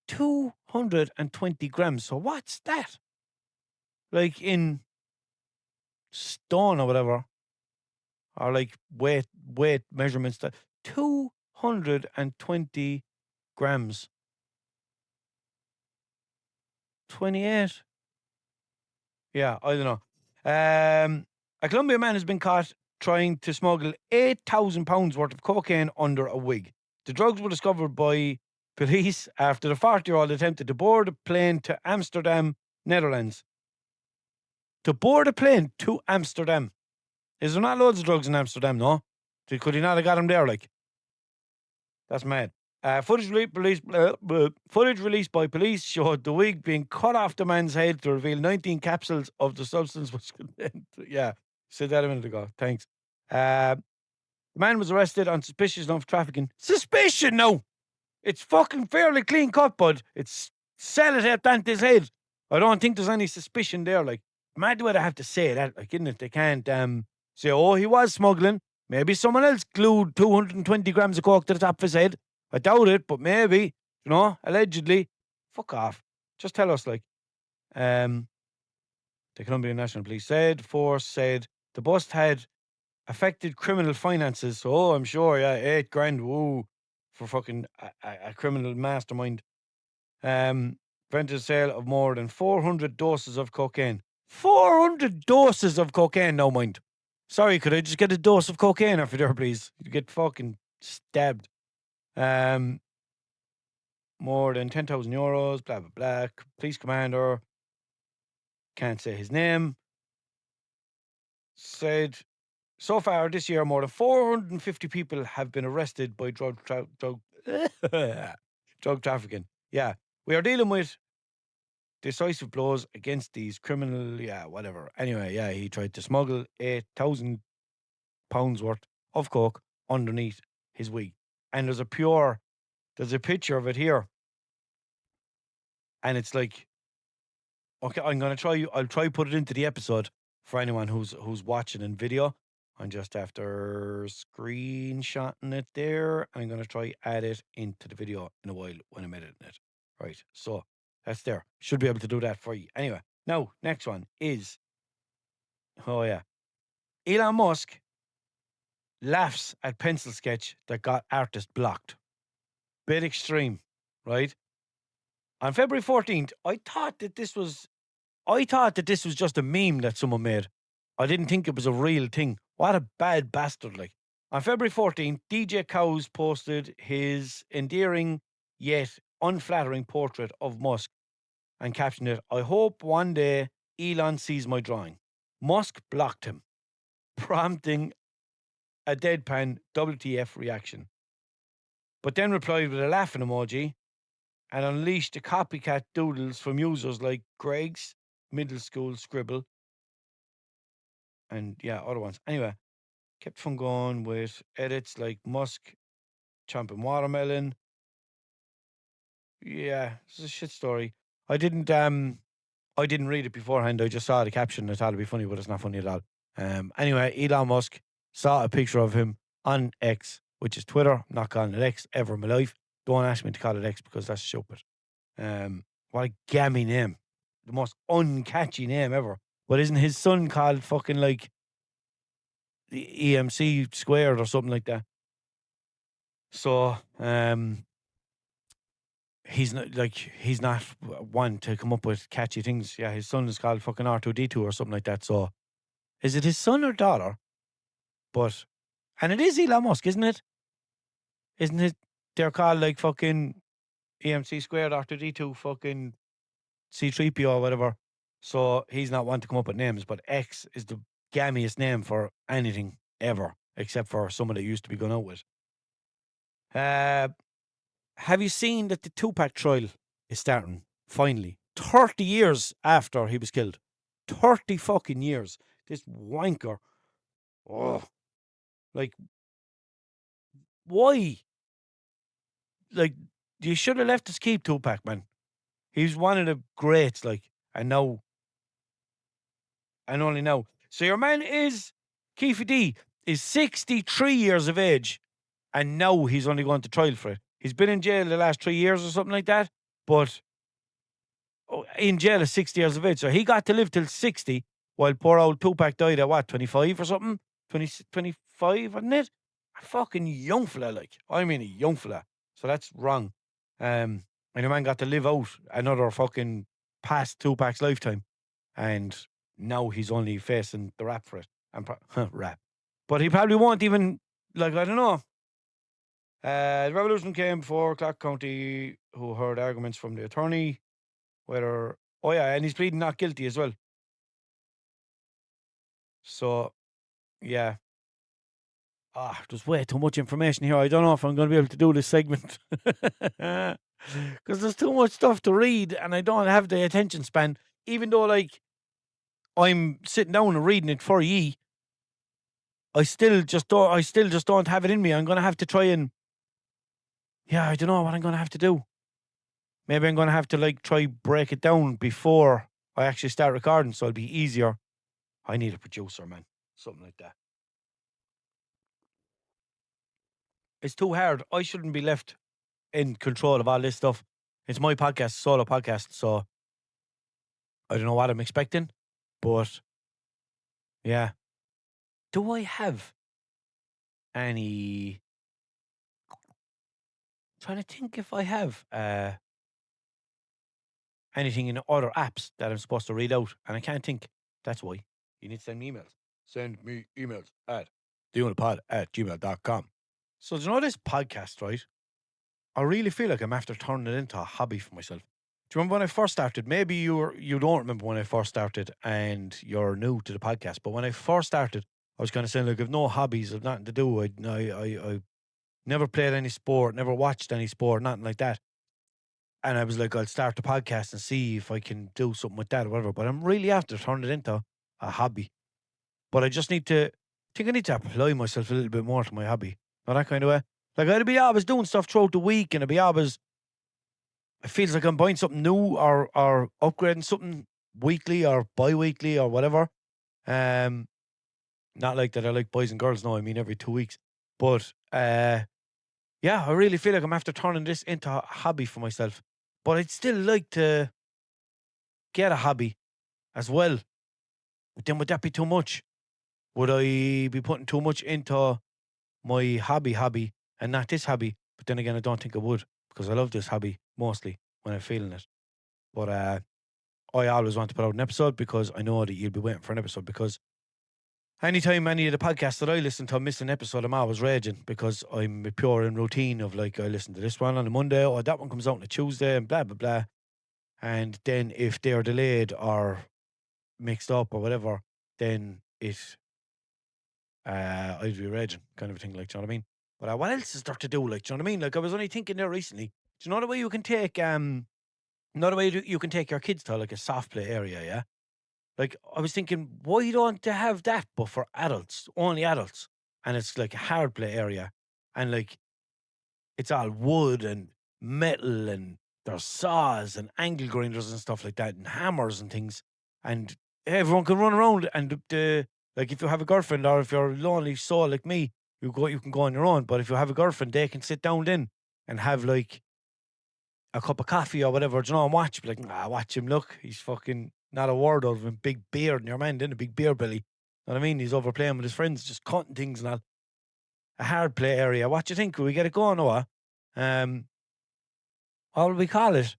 220 grams. So what's that? Like in stone or whatever. Or like weight measurements. 220 grams. 28. Yeah, I don't know. A Colombian man has been caught trying to smuggle 8,000 pounds worth of cocaine under a wig. The drugs were discovered by police after the 40-year-old attempted to board a plane to Amsterdam, Netherlands. To board a plane to Amsterdam. Is there not loads of drugs in Amsterdam, no? Could he not have got him there, like? That's mad. Footage released by police showed the wig being cut off the man's head to reveal 19 capsules of the substance was contained. Yeah, said that a minute ago. Thanks. The man was arrested on suspicion of trafficking. Suspicion, no! It's fucking fairly clean cut, bud. It's sellotaped onto his head. I don't think there's any suspicion there. Like, mad the way they have to say that, like, isn't it? They can't say, oh, he was smuggling. Maybe someone else glued 220 grams of coke to the top of his head. I doubt it, but maybe, allegedly. Fuck off. Just tell us, like. The Colombian National Police force said the bust had affected criminal finances. So, I'm sure, yeah, 8 grand, woo, for fucking a criminal mastermind. Prevented the sale of more than 400 doses of cocaine. 400 doses of cocaine, no mind. Sorry, could I just get a dose of cocaine off you there, please? You get fucking stabbed. More than 10,000 euros, blah, blah, blah. Police commander, can't say his name, said, so far this year, more than 450 people have been arrested by drug trafficking. Yeah, we are dealing with decisive blows against these criminal, whatever. Anyway, yeah, he tried to smuggle 8,000 pounds worth of coke underneath his wig. And there's a picture of it here. And it's like, okay, I'll try put it into the episode for anyone who's watching in video. I'm just after screenshotting it there. I'm going to try add it into the video in a while when I'm editing it. Right, so that's there. Should be able to do that for you. Anyway, now, next one is, oh yeah, Elon Musk laughs at pencil sketch that got artist blocked. Bit extreme, right? On February 14th, I thought that this was just a meme that someone made. I didn't think it was a real thing. What a bad bastard, like. On February 14th, DJ Cows posted his endearing yet unflattering portrait of Musk and captioned it, I hope one day Elon sees my drawing. Musk blocked him, prompting a deadpan WTF reaction. But then replied with a laughing emoji and unleashed the copycat doodles from users like Greg's Middle School Scribble and other ones. Anyway, kept from going with edits like Musk chomping watermelon. Yeah, it's a shit story. I didn't read it beforehand. I just saw the caption. I thought it'd be funny, but it's not funny at all. Anyway, Elon Musk saw a picture of him on X, which is Twitter. I'm not calling it X ever in my life. Don't ask me to call it X because that's stupid. What a gammy name. The most uncatchy name ever. But isn't his son called fucking like the EMC squared or something like that? So, he's not one to come up with catchy things. Yeah, his son is called fucking R2D2 or something like that. So, is it his son or daughter? And it is Elon Musk, isn't it? Isn't it? They're called like fucking EMC squared, R2D2, fucking C3PO or whatever. So he's not one to come up with names, but X is the gammiest name for anything ever, except for someone that used to be going out with. Have you seen that the Tupac trial is starting? Finally. 30 years after he was killed. 30 fucking years. This wanker. Oh. Like, why? Like, you should have left us keep Tupac, man. He's one of the greats, like, and only now. So your man is Keefy D. is 63 years of age, and now he's only going to trial for it. He's been in jail the last 3 years or something like that, but in jail at 60 years of age. So he got to live till 60, while poor old Tupac died at what, 25 or something? 25, wasn't it? A fucking young fella, like. I mean, a young fella. So that's wrong. And the man got to live out another fucking past Tupac's lifetime. And now he's only facing the rap for it. And rap. But he probably won't even, like, I don't know. The revolution came before Clark County, who heard arguments from the attorney, whether, oh yeah, and he's pleading not guilty as well. So, yeah. There's way too much information here. I don't know if I'm going to be able to do this segment. Because there's too much stuff to read, and I don't have the attention span. Even though, like, I'm sitting down and reading it for ye, I still just don't have it in me. I'm going to have to try and, yeah, I don't know what I'm going to have to do. Maybe I'm going to have to, like, try break it down before I actually start recording, so it'll be easier. I need a producer, man. Something like that. It's too hard. I shouldn't be left in control of all this stuff. It's my podcast, solo podcast, so I don't know what I'm expecting, but yeah. Do I have any... trying to think if I have anything in other apps that I'm supposed to read out, and I can't think. That's why. You need to send me emails. Send me emails at theonlypod@gmail.com. So do you know this podcast, right? I really feel like I'm after turning it into a hobby for myself. Do you remember when I first started? Maybe you don't remember when I first started and you're new to the podcast, but when I first started, I was kind of saying, like, I've no hobbies, I've nothing to do. I never played any sport, never watched any sport, nothing like that. And I was like, I'll start the podcast and see if I can do something with that or whatever. But I'm really after turning it into a hobby. But I just need to, I need to apply myself a little bit more to my hobby. Not that kind of way. Like, I'd be always doing stuff throughout the week, and I'd be always, it feels like I'm buying something new or upgrading something weekly or bi-weekly or whatever. Not like that I like boys and girls now, I mean every 2 weeks. But yeah, I really feel like I'm after turning this into a hobby for myself. But I'd still like to get a hobby as well. But then would that be too much? Would I be putting too much into my hobby and not this hobby? But then again, I don't think I would, because I love this hobby mostly when I'm feeling it. But I always want to put out an episode because I know that you'll be waiting for an episode, because anytime any of the podcasts that I listen to miss an episode, I'm always raging, because I'm pure in routine of, like, I listen to this one on a Monday, or that one comes out on a Tuesday, and blah, blah, blah. And then if they are delayed or mixed up or whatever, then I'd be raging, kind of a thing, like, do you know what I mean? But what else is there to do, like, do you know what I mean? Like, I was only thinking there recently, do you know the way you can take, another way you can take your kids to, like, a soft play area, yeah? Like, I was thinking, why don't they have that, but for adults, only adults? And it's like a hard play area. And, like, it's all wood and metal, and there's saws and angle grinders and stuff like that, and hammers and things. And everyone can run around. And like, if you have a girlfriend, or if you're a lonely soul like me, you can go on your own. But if you have a girlfriend, they can sit down then and have, like, a cup of coffee or whatever, do you know, and watch. Be like, watch him, look, he's fucking not a word out of him, big beard in your man, then a big beer belly. Know what I mean? He's over playing with his friends, just cutting things and all. A hard play area. What do you think? Will we get it going, Noah? What will we call it?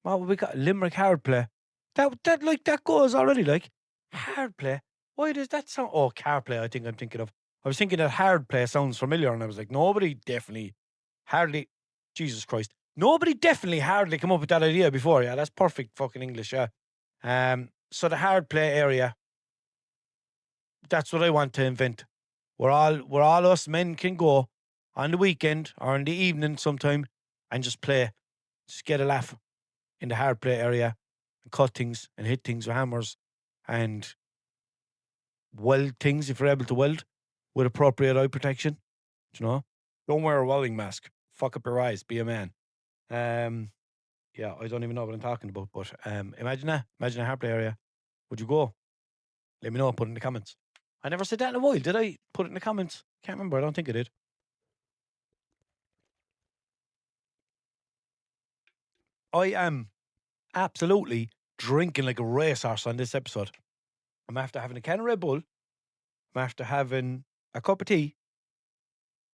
What will we call it? Limerick hard play. That goes already, like, hard play. Why does that sound? Oh, car play, I think I'm thinking of. I was thinking that hard play sounds familiar, and I was like, Jesus Christ. Nobody definitely hardly come up with that idea before. Yeah, that's perfect fucking English, yeah. So the hard play area, that's what I want to invent. Where all us men can go on the weekend or in the evening sometime and just play. Just get a laugh in the hard play area and cut things and hit things with hammers and weld things if you're able to weld with appropriate eye protection. Do you know? Don't wear a welding mask. Fuck up your eyes. Be a man. Yeah, I don't even know what I'm talking about, but imagine that. Imagine a hard play area. Would you go? Let me know. Put it in the comments. I never said that in a while. Did I put it in the comments? Can't remember. I don't think I did. I am absolutely drinking like a racehorse on this episode. I'm after having a can of Red Bull. I'm after having a cup of tea.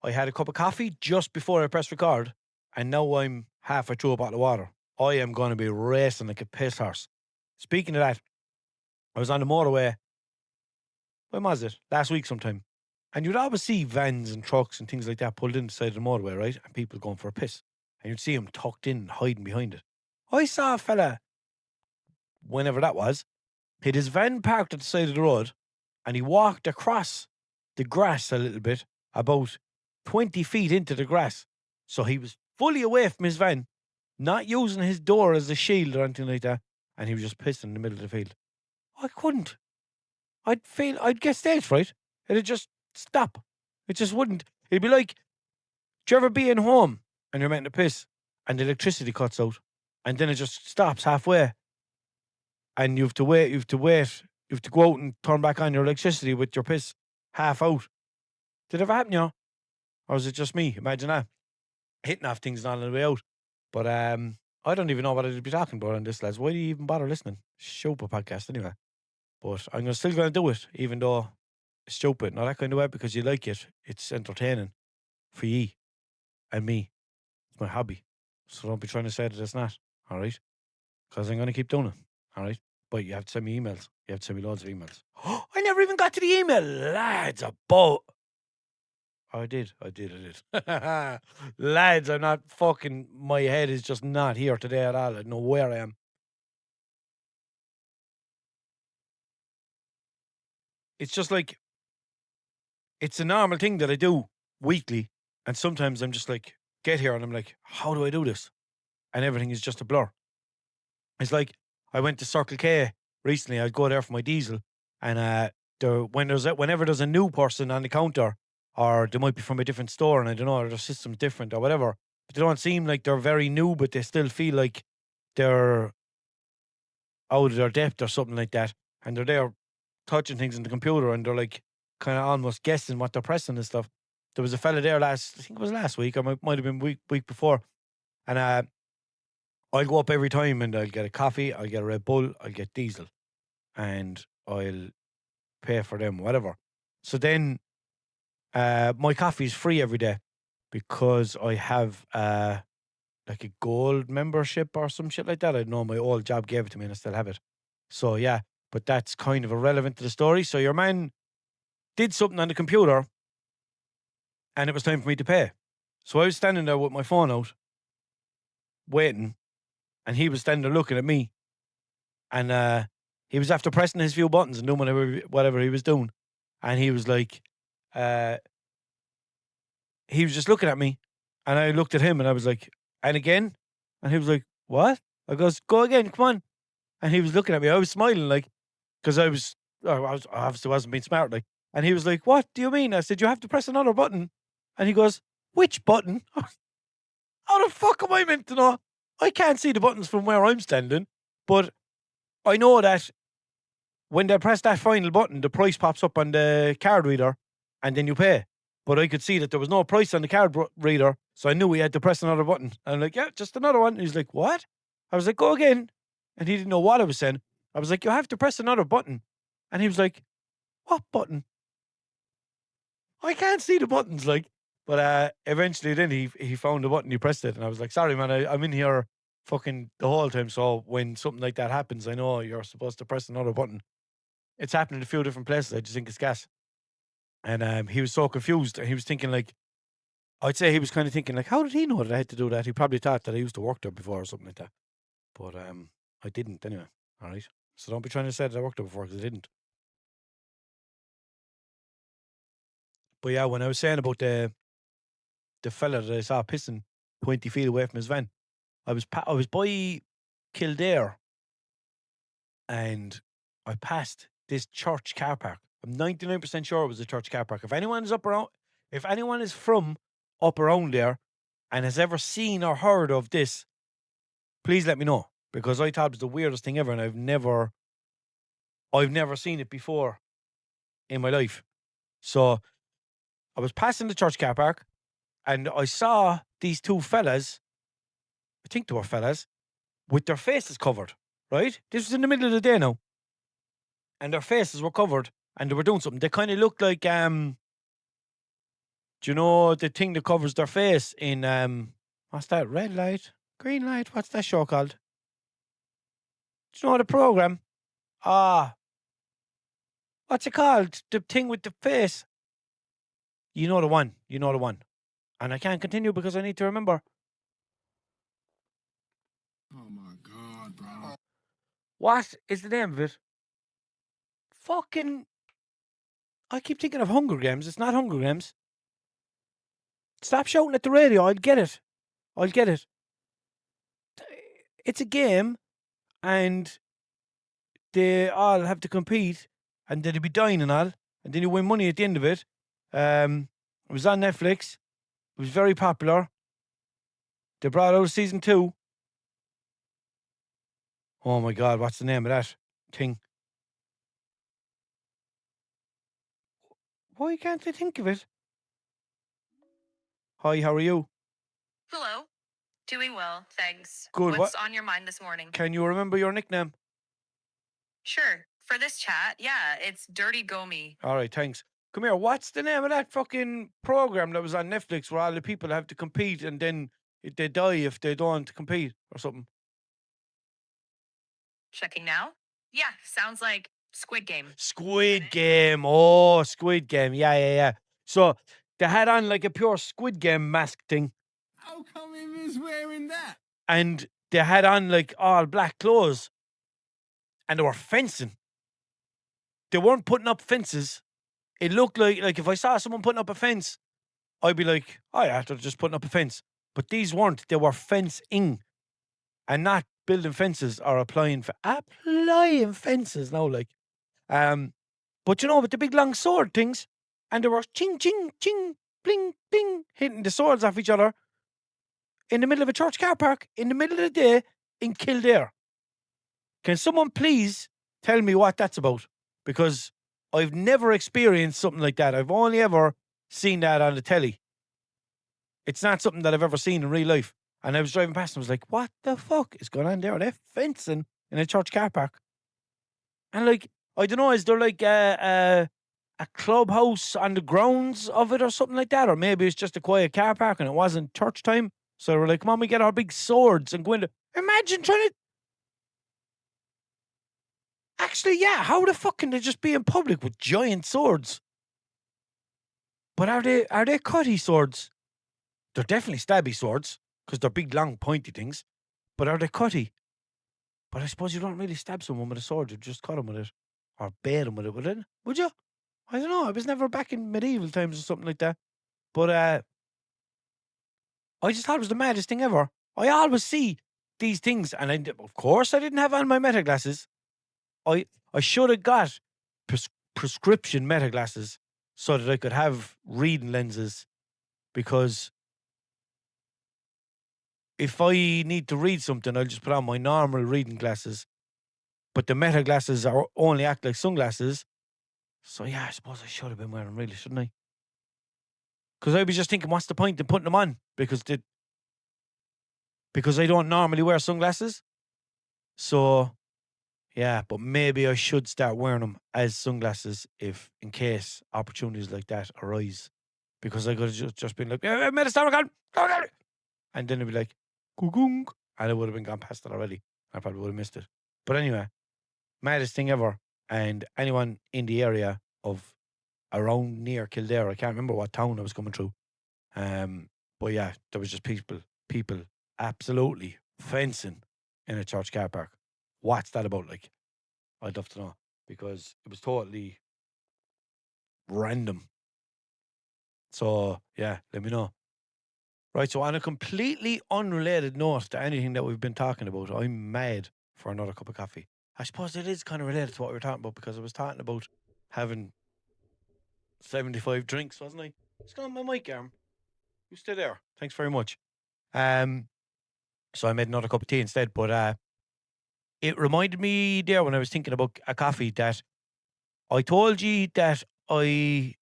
I had a cup of coffee just before I pressed record, and now I'm halfway through a bottle of water. I am going to be racing like a piss horse. Speaking of that, I was on the motorway. When was it? Last week sometime. And you'd always see vans and trucks and things like that pulled in the side of the motorway, right? And people going for a piss. And you'd see them tucked in and hiding behind it. I saw a fella, whenever that was, had his van parked at the side of the road, and he walked across the grass a little bit, about 20 feet into the grass. So he was fully away from his van, not using his door as a shield or anything like that, and he was just pissing in the middle of the field. I couldn't. I'd get stage fright. It'd just stop. It just wouldn't. It'd be like, do you ever be in home and you're meant to piss and the electricity cuts out and then it just stops halfway and you have to wait, you have to go out and turn back on your electricity with your piss half out. Did it ever happen, you know? Or was it just me? Imagine that. Hitting off things on the way out. But I don't even know what I'd be talking about on this, lads. Why do you even bother listening? Stupid podcast anyway. But I'm still going to do it, even though it's stupid. Not that kind of way, because you like it. It's entertaining for ye and me. It's my hobby. So don't be trying to say that it's not, all right? Because I'm going to keep doing it, all right? But you have to send me emails. You have to send me loads of emails. I never even got to the email, lads. Oh, I did. Lads, I'm not fucking, my head is just not here today at all. I don't know where I am. It's just like, it's a normal thing that I do weekly. And sometimes I'm just like, get here and I'm like, how do I do this? And everything is just a blur. It's like, I went to Circle K recently. I'd go there for my diesel. And whenever there's a new person on the counter, or they might be from a different store and I don't know, or their system's different or whatever, but they don't seem like they're very new, but they still feel like they're out of their depth or something like that. And they're there touching things in the computer and they're like kind of almost guessing what they're pressing and stuff. There was a fella there I think it was last week, or might have been week before. And I'll go up every time and I'll get a coffee, I'll get a Red Bull, I'll get diesel. And I'll pay for them, whatever. So then my coffee is free every day because I have like a gold membership or some shit like that. I don't know, my old job gave it to me and I still have it. So yeah, but that's kind of irrelevant to the story. So your man did something on the computer and it was time for me to pay. So I was standing there with my phone out, waiting, and he was standing there looking at me. And he was after pressing his few buttons and doing whatever he was doing. And he was like, he was just looking at me. And I looked at him and I was like, and again? And he was like, what? I goes, go again, come on. And he was looking at me. I was smiling, like, because I obviously wasn't being smart, like. And he was like, what do you mean? I said, you have to press another button. And he goes, which button? How the fuck am I meant to know? I can't see the buttons from where I'm standing, but I know that when they press that final button, the price pops up on the card reader and then you pay. But I could see that there was no price on the card reader, so I knew we had to press another button. And I'm like, yeah, just another one. And he's like, what? I was like, go again. And he didn't know what I was saying. I was like, you have to press another button. And he was like, what button? I can't see the buttons, like. But eventually then he found the button, he pressed it. And I was like, sorry, man, I'm in here fucking the whole time. So when something like that happens, I know you're supposed to press another button. It's happened in a few different places. I just think it's gas. And he was so confused. And he was thinking like, I'd say he was kind of thinking like, how did he know that I had to do that? He probably thought that I used to work there before or something like that. But I didn't anyway. All right. So don't be trying to say that I worked there before, because I didn't. But yeah, when I was saying about the fella that I saw pissing 20 feet away from his van, I was by Kildare and I passed this church car park. I'm 99% sure it was a church car park. If anyone is from up around there and has ever seen or heard of this, please let me know, because I thought it was the weirdest thing ever, and I've never seen it before in my life. So I was passing the church car park and I saw these two fellas, I think they were fellas, with their faces covered, right? This was in the middle of the day now. And their faces were covered and they were doing something. They kind of looked like, do you know the thing that covers their face in, what's that, red light, green light, what's that show called? Do you know the program? What's it called? The thing with the face. You know the one. And I can't continue because I need to remember. Oh my God, bro. What is the name of it? Fucking... I keep thinking of Hunger Games. It's not Hunger Games. Stop shouting at the radio. I'll get it. It's a game and they all have to compete and they'll be dying and all. And then you win money at the end of it. It was on Netflix. It was very popular. They brought out season 2. Oh my God, what's the name of that thing? Why can't I think of it? Hi, how are you? Hello. Doing well, thanks. Good, What's what- on your mind this morning? Can you remember your nickname? Sure. For this chat, yeah, it's Dirty Gomi. All right, thanks. Come here, what's the name of that fucking program that was on Netflix where all the people have to compete and then they die if they don't compete or something? Checking now? Yeah, sounds like Squid Game. Squid Game. Oh, Squid Game. Yeah. So they had on like a pure Squid Game mask thing How come he was wearing that? and they had on like all black clothes and they were fencing. They weren't putting up fences. It looked like if I saw someone putting up a fence, I'd be like, oh yeah, they're just putting up a fence. But these weren't. They were fencing and not building fences or applying fences now, like. But you know, with the big long sword things, and they were ching, ching, ching, bling, bling, hitting the swords off each other in the middle of a church car park in the middle of the day in Kildare. Can someone please tell me what that's about? Because I've never experienced something like that. I've only ever seen that on the telly. It's not something that I've ever seen in real life. And I was driving past and I was like, what the fuck is going on there? They're fencing in a church car park. And like, I don't know, is there like a clubhouse on the grounds of it or something like that? Or maybe it's just a quiet car park and it wasn't church time. So we're like, come on, we get our big swords and go into... Imagine trying to... Actually, yeah, how the fuck can they just be in public with giant swords? But are they cutty swords? They're definitely stabby swords, because they're big, long, pointy things. But are they cutty? But I suppose you don't really stab someone with a sword, you just cut them with it. Or bear them with it, would you? I don't know, I was never back in medieval times or something like that. But I just thought it was the maddest thing ever. I always see these things, and of course I didn't have on my meta glasses. I should have got prescription meta glasses so that I could have reading lenses, because if I need to read something, I'll just put on my normal reading glasses. But the meta glasses only act like sunglasses. So yeah, I suppose I should have been wearing them, really, shouldn't I? Because I was just thinking, what's the point in putting them on? Because I don't normally wear sunglasses. So yeah, but maybe I should start wearing them as sunglasses in case opportunities like that arise. Because I could have just been like, I made a stomach on. And then it'd be like, "Guggung," and it would have been gone past it already. I probably would have missed it. But anyway, maddest thing ever. And anyone in the area of around near Kildare, I can't remember what town I was coming through. But yeah, there was just people absolutely fencing in a church car park. What's that about? Like, I'd love to know, because it was totally random. So yeah, let me know. Right, so on a completely unrelated note to anything that we've been talking about, I'm mad for another cup of coffee. I suppose it is kind of related to what we were talking about, because I was talking about having 75 drinks, wasn't I? What's going on my mic arm? You stay there. Thanks very much. So I made another cup of tea instead, but it reminded me there when I was thinking about a coffee that I told you that I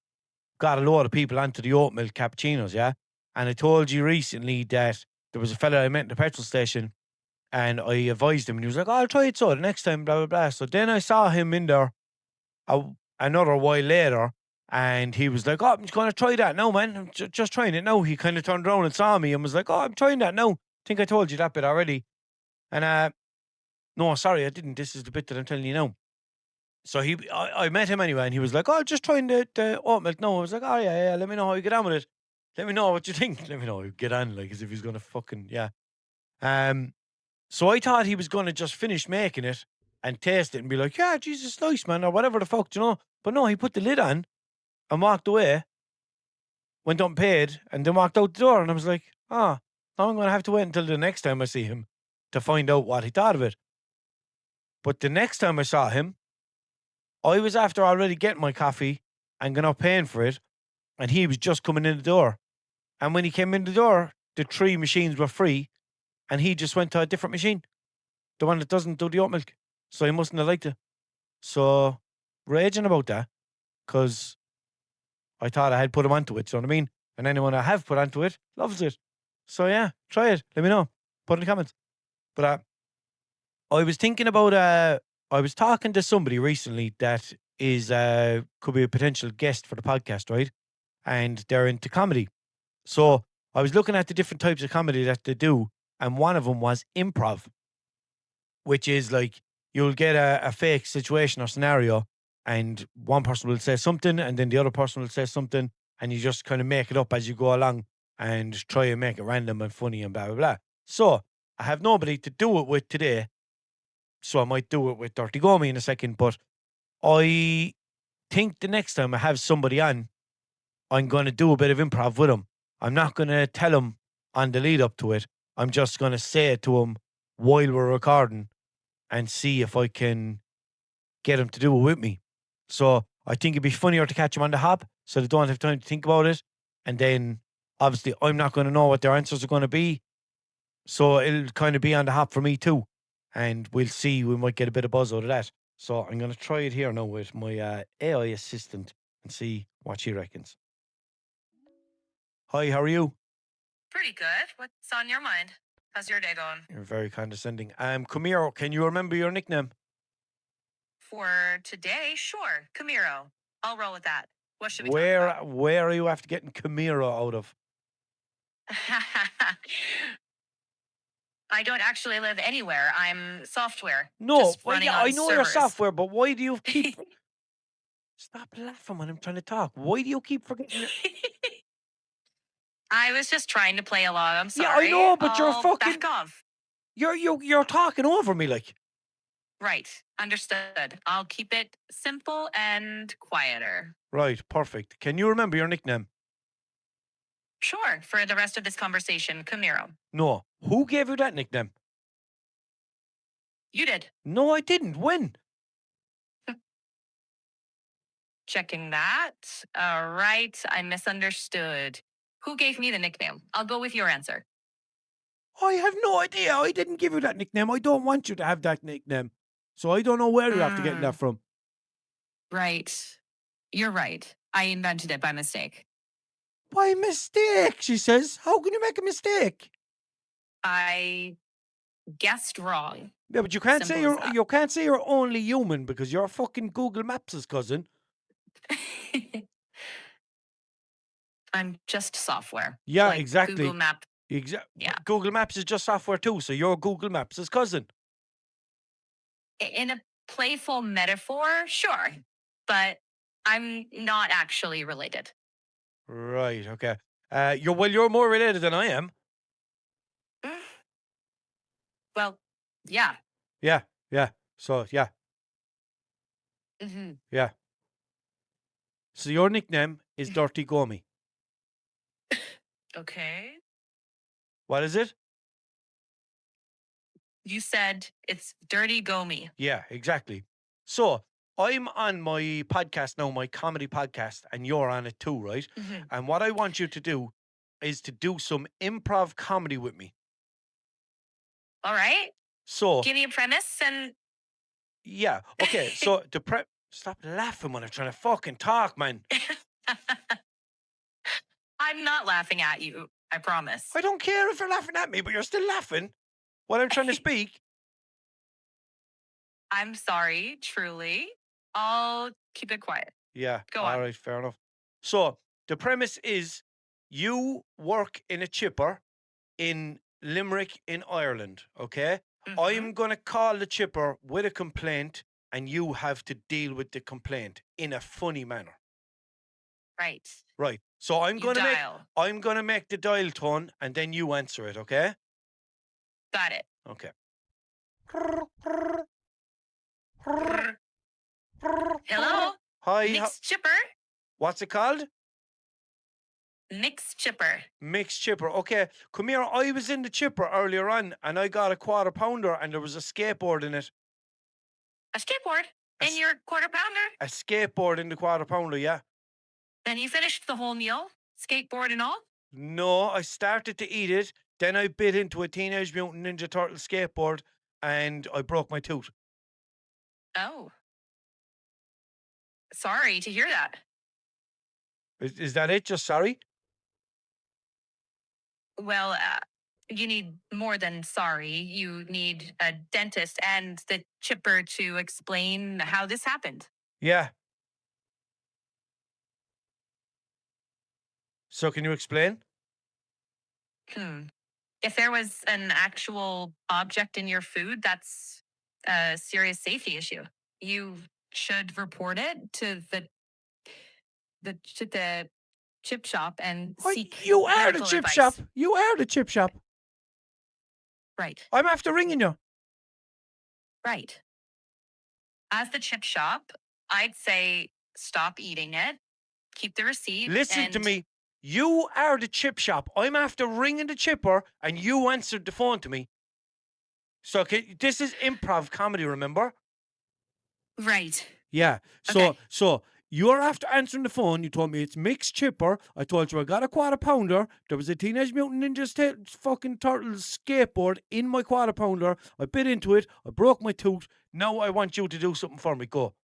got a lot of people onto the oat milk cappuccinos, yeah? And I told you recently that there was a fella I met in the petrol station and I advised him and he was like, oh, I'll try it so the next time, blah, blah, blah. So then I saw him in there another while later and he was like, oh, I'm just going to try that now, man. I'm just trying it now. He kind of turned around and saw me and was like, oh, I'm trying that now. I think I told you that bit already. And no, sorry, I didn't. This is the bit that I'm telling you now. So I met him anyway, and he was like, "Oh, just trying the oat milk." No, I was like, "Oh yeah, let me know how you get on with it. Let me know what you think. Let me know how you get on, like as if he's gonna fucking yeah." So I thought he was gonna just finish making it and taste it and be like, "Yeah, Jesus, nice man," or whatever the fuck, you know. But no, he put the lid on and walked away, went up and paid, and then walked out the door. And I was like, "Ah, now I'm gonna have to wait until the next time I see him to find out what he thought of it." But the next time I saw him, I was after already getting my coffee and going up paying for it, and he was just coming in the door. And when he came in the door, the 3 machines were free, and he just went to a different machine, the one that doesn't do the oat milk. So he mustn't have liked it. So raging about that, because I thought I had put him onto it, you know what I mean? And anyone I have put onto it loves it. So yeah, try it. Let me know. Put in the comments. But I was thinking about I was talking to somebody recently that is could be a potential guest for the podcast, right? And they're into comedy. So I was looking at the different types of comedy that they do, and one of them was improv, which is like you'll get a fake situation or scenario, and one person will say something, and then the other person will say something, and you just kind of make it up as you go along and try and make it random and funny and blah blah blah. So I have nobody to do it with today, so I might do it with Dirty Gomi in a second, but I think the next time I have somebody on, I'm going to do a bit of improv with him. I'm not going to tell him on the lead up to it. I'm just going to say it to him while we're recording and see if I can get him to do it with me. So I think it'd be funnier to catch him on the hop so they don't have time to think about it. And then obviously I'm not going to know what their answers are going to be. So it'll kind of be on the hop for me too. And we'll see, we might get a bit of buzz out of that. So I'm going to try it here now with my AI assistant and see what she reckons. Hi, how are you? Pretty good. What's on your mind? How's your day going? You're very condescending. Camiro, can you remember your nickname? For today, sure. Camiro. I'll roll with that. What should we talk about? Where are you after getting Camiro out of? I don't actually live anywhere. I'm software. No, just well, running yeah, on I know you're servers. software, but why do you keep... Stop laughing when I'm trying to talk. Why do you keep forgetting it? I was just trying to play along. I'm Yeah, sorry. I know, but you're I'll fucking... back off. You're talking over me, like. Right. Understood. I'll keep it simple and quieter. Right, perfect. Can you remember your nickname? Sure. For the rest of this conversation, Camiro. No. Who gave you that nickname? You did. No, I didn't. When? Checking that. All right. I misunderstood. Who gave me the nickname? I'll go with your answer. I have no idea. I didn't give you that nickname. I don't want you to have that nickname. So I don't know where you're after getting that from. Right. You're right. I invented it by mistake. By mistake, she says. How can you make a mistake? I guessed wrong. Yeah, but you can't say Simple as that. you can't say you're only human because you're fucking Google Maps' cousin. I'm just software. Yeah, like exactly. Google Map. Yeah. Google Maps is just software too, so you're Google Maps' cousin. In a playful metaphor, sure. But I'm not actually related. Right, okay. You're more related than I am. Well, yeah. Yeah. So yeah. Mm-hmm. Yeah. So your nickname is Dirty Gomi. Okay. What is it? You said it's Dirty Gomi. Yeah, exactly. So I'm on my podcast now, my comedy podcast, and you're on it too, right? Mm-hmm. And what I want you to do is to do some improv comedy with me. All right. So give me a premise and... yeah, okay. So Stop laughing when I'm trying to fucking talk, man. I'm not laughing at you, I promise. I don't care if you're laughing at me, but you're still laughing while I'm trying to speak. I'm sorry, truly. I'll keep it quiet. Yeah. Go All on. right, fair enough. So the premise is you work in a chipper in Limerick in Ireland, okay? Mhm. I'm going to call the chipper with a complaint and you have to deal with the complaint in a funny manner. Right. Right. So I'm You going to dial. make the dial tone and then you answer it, okay? Got it. Okay. Hello? Hi. Mixed chipper? What's it called? Mixed chipper. Mixed chipper. Okay. Come here. I was in the chipper earlier on and I got a quarter pounder and there was a skateboard in it. A skateboard? A In your quarter pounder? A skateboard in the quarter pounder, yeah. Then you finished the whole meal? Skateboard and all? No, I started to eat it. Then I bit into a Teenage Mutant Ninja Turtle skateboard and I broke my tooth. Oh. Sorry to hear that. Is that it? Just sorry? Well, you need more than sorry. You need a dentist and the chipper to explain how this happened. Yeah. So can you explain? If there was an actual object in your food, that's a serious safety issue. You should report it to the chip shop and seek You are the medical chip advice. shop. You are the chip shop. Right. I'm after ringing you. Right. As the chip shop, I'd say stop eating it, keep the receipt. Listen to and- me. You are the chip shop. I'm after ringing the chipper and you answered the phone to me. So this is improv comedy, remember? Right. Yeah. Okay. So you're after answering the phone. You told me it's mixed chipper. I told you I got a quarter pounder. There was a Teenage Mutant Ninja fucking Turtle skateboard in my quarter pounder. I bit into it. I broke my tooth. Now I want you to do something for me. Go.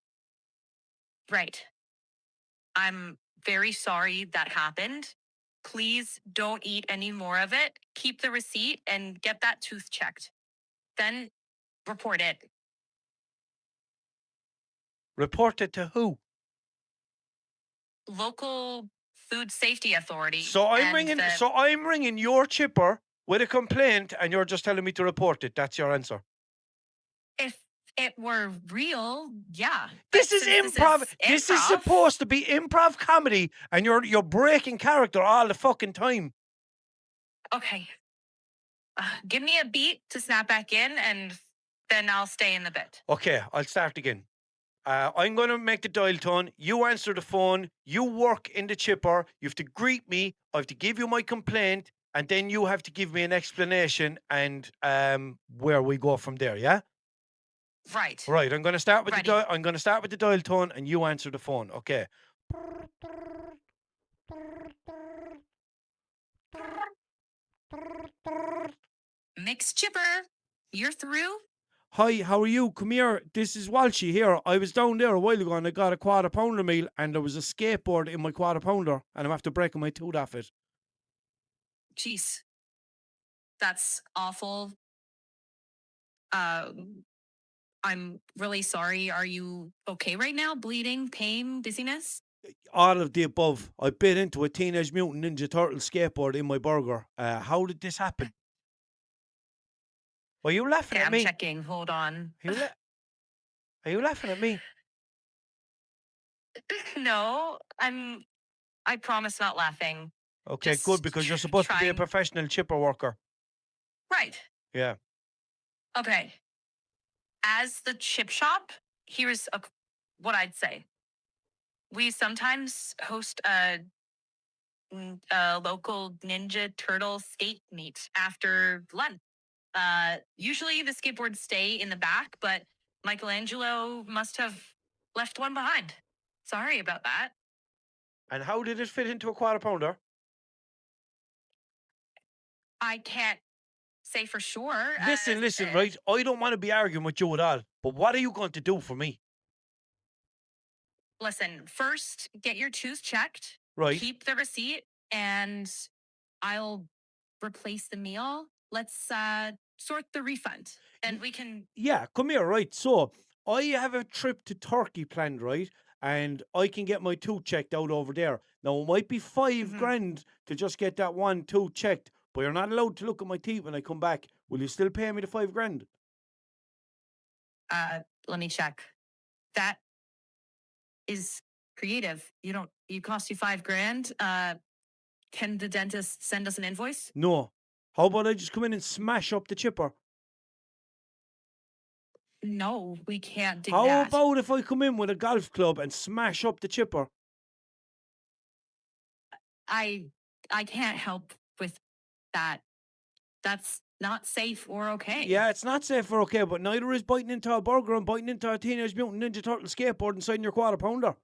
Right. I'm very sorry that happened. Please don't eat any more of it. Keep the receipt and get that tooth checked. Then report it. Report it to who? Local food safety authority. So I'm and ringing. the- So I'm ringing your chipper with a complaint, and you're just telling me to report it. That's your answer. If it were real, yeah. This But is since improv. This is supposed to be improv comedy, and you're breaking character all the fucking time. Okay. Give me a beat to snap back in, and then I'll stay in the bit. Okay, I'll start again. I'm going to make the dial tone. You answer the phone. You work in the chipper. You have to greet me. I have to give you my complaint, and then you have to give me an explanation and where we go from there. Yeah. Right. Right. I'm going to start with Ready. I'm going to start with the dial tone, and you answer the phone. Okay. Mixed chipper. You're through? Hi, how are you? Come here. This is Walshy here. I was down there a while ago and I got a quarter pounder meal and there was a skateboard in my quarter pounder and I'm after breaking my tooth off it. Jeez. That's awful. I'm really sorry. Are you okay right now? Bleeding, pain, dizziness? All of the above. I bit into a Teenage Mutant Ninja Turtle skateboard in my burger. How did this happen? Are you laughing Okay, at I'm me? checking. Hold on. Are you laughing at me? No, I promise not laughing. Okay, Just good, because you're supposed to be a trying- professional chipper worker. Right. Yeah. Okay. As the chip shop, here's what I'd say. We sometimes host a local Ninja Turtle skate meet after lunch. Usually the skateboards stay in the back, but Michelangelo must have left one behind. Sorry about that. And how did it fit into a quarter pounder? I can't say for sure. Listen, right? I don't want to be arguing with you at all, but what are you going to do for me? Listen, first get your tooth checked. Right. Keep the receipt, and I'll replace the meal. Let's sort the refund, and we can. Yeah, come here, right? So I have a trip to Turkey planned, right? And I can get my tooth checked out over there. Now it might be 5 grand to just get that one tooth checked, but you're not allowed to look at my teeth when I come back. Will you still pay me the 5 grand? Let me check. That is creative. You cost you 5 grand. Can the dentist send us an invoice? No. How about I just come in and smash up the chipper? No, we can't do How that. about if I come in with a golf club and smash up the chipper? I can't help with that. That's not safe or okay. Yeah, it's not safe or okay, but neither is biting into a burger and biting into a Teenage Mutant Ninja Turtle skateboard inside your quarter pounder.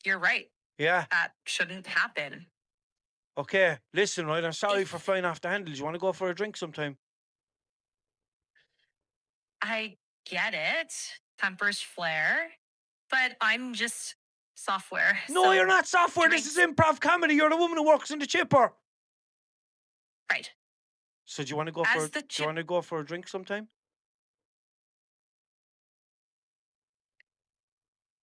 You're right. Yeah. That shouldn't happen. Okay, listen, right, I'm sorry for flying off the handle. Do you want to go for a drink sometime? I get it. Tempers flare. But I'm just software. No, so you're not software. This is improv comedy. You're the woman who works in the chipper. Right. So do you want to go for a drink sometime?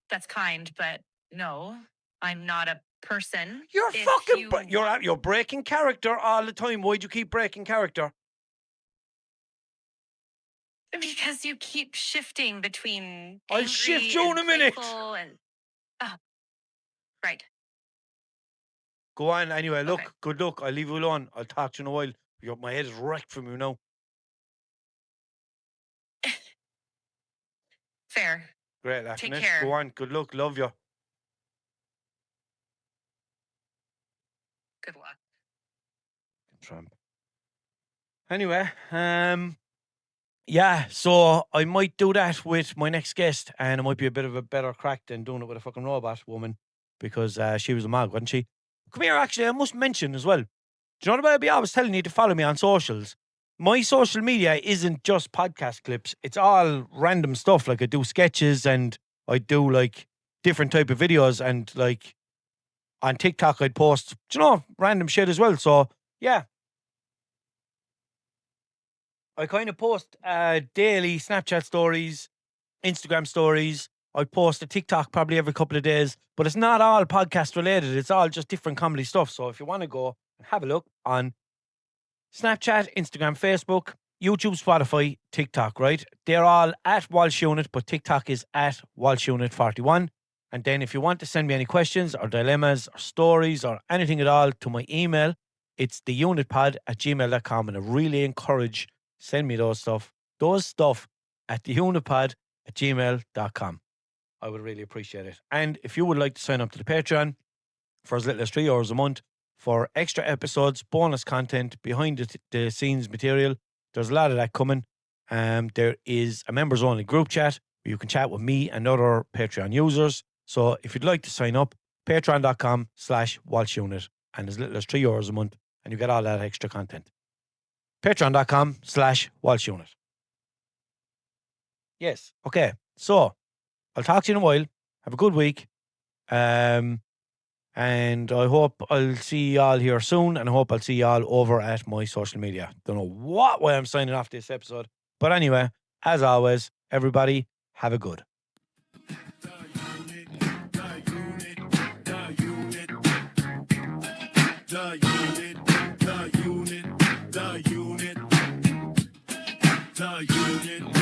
That's kind, but no, I'm not a person. You're If fucking you you're breaking character all the time. Why'd you keep breaking character? Because you keep shifting between. I'll shift you in a minute. Right. Go on anyway. Look, Okay. good luck. I'll leave you alone. I'll talk to you in a while. My head is wrecked from you now. Fair. Great, laughing. Take care. Go on. Good luck. Love you. Good luck. Trump. Anyway, yeah, so I might do that with my next guest, and it might be a bit of a better crack than doing it with a fucking robot woman, because she was a mag, wasn't she? Come here, actually, I must mention as well. Do you know what I was telling you to follow me on socials? My social media isn't just podcast clips. It's all random stuff. Like I do sketches and I do like different type of videos, and like on TikTok I'd post, random shit as well. So yeah. I kind of post daily Snapchat stories, Instagram stories. I post a TikTok probably every couple of days, but it's not all podcast related. It's all just different comedy stuff. So if you want to go and have a look on Snapchat, Instagram, Facebook, YouTube, Spotify, TikTok, right? They're all at Walshunit, but TikTok is at Walshunit41. And then if you want to send me any questions or dilemmas or stories or anything at all to my email, it's theunitpod@gmail.com. And I really encourage, send me those stuff at theunitpod@gmail.com. I would really appreciate it. And if you would like to sign up to the Patreon for as little as €3 a month for extra episodes, bonus content, behind the scenes material, there's a lot of that coming. There is a members only group chat where you can chat with me and other Patreon users. So if you'd like to sign up, patreon.com/Walshunit, and as little as €3 a month, and you get all that extra content. Patreon.com/Walshunit. Yes. Okay. So I'll talk to you in a while. Have a good week. And I hope I'll see y'all here soon, and I hope I'll see y'all over at my social media. Don't know what way I'm signing off this episode. But anyway, as always, everybody, have a good. The unit.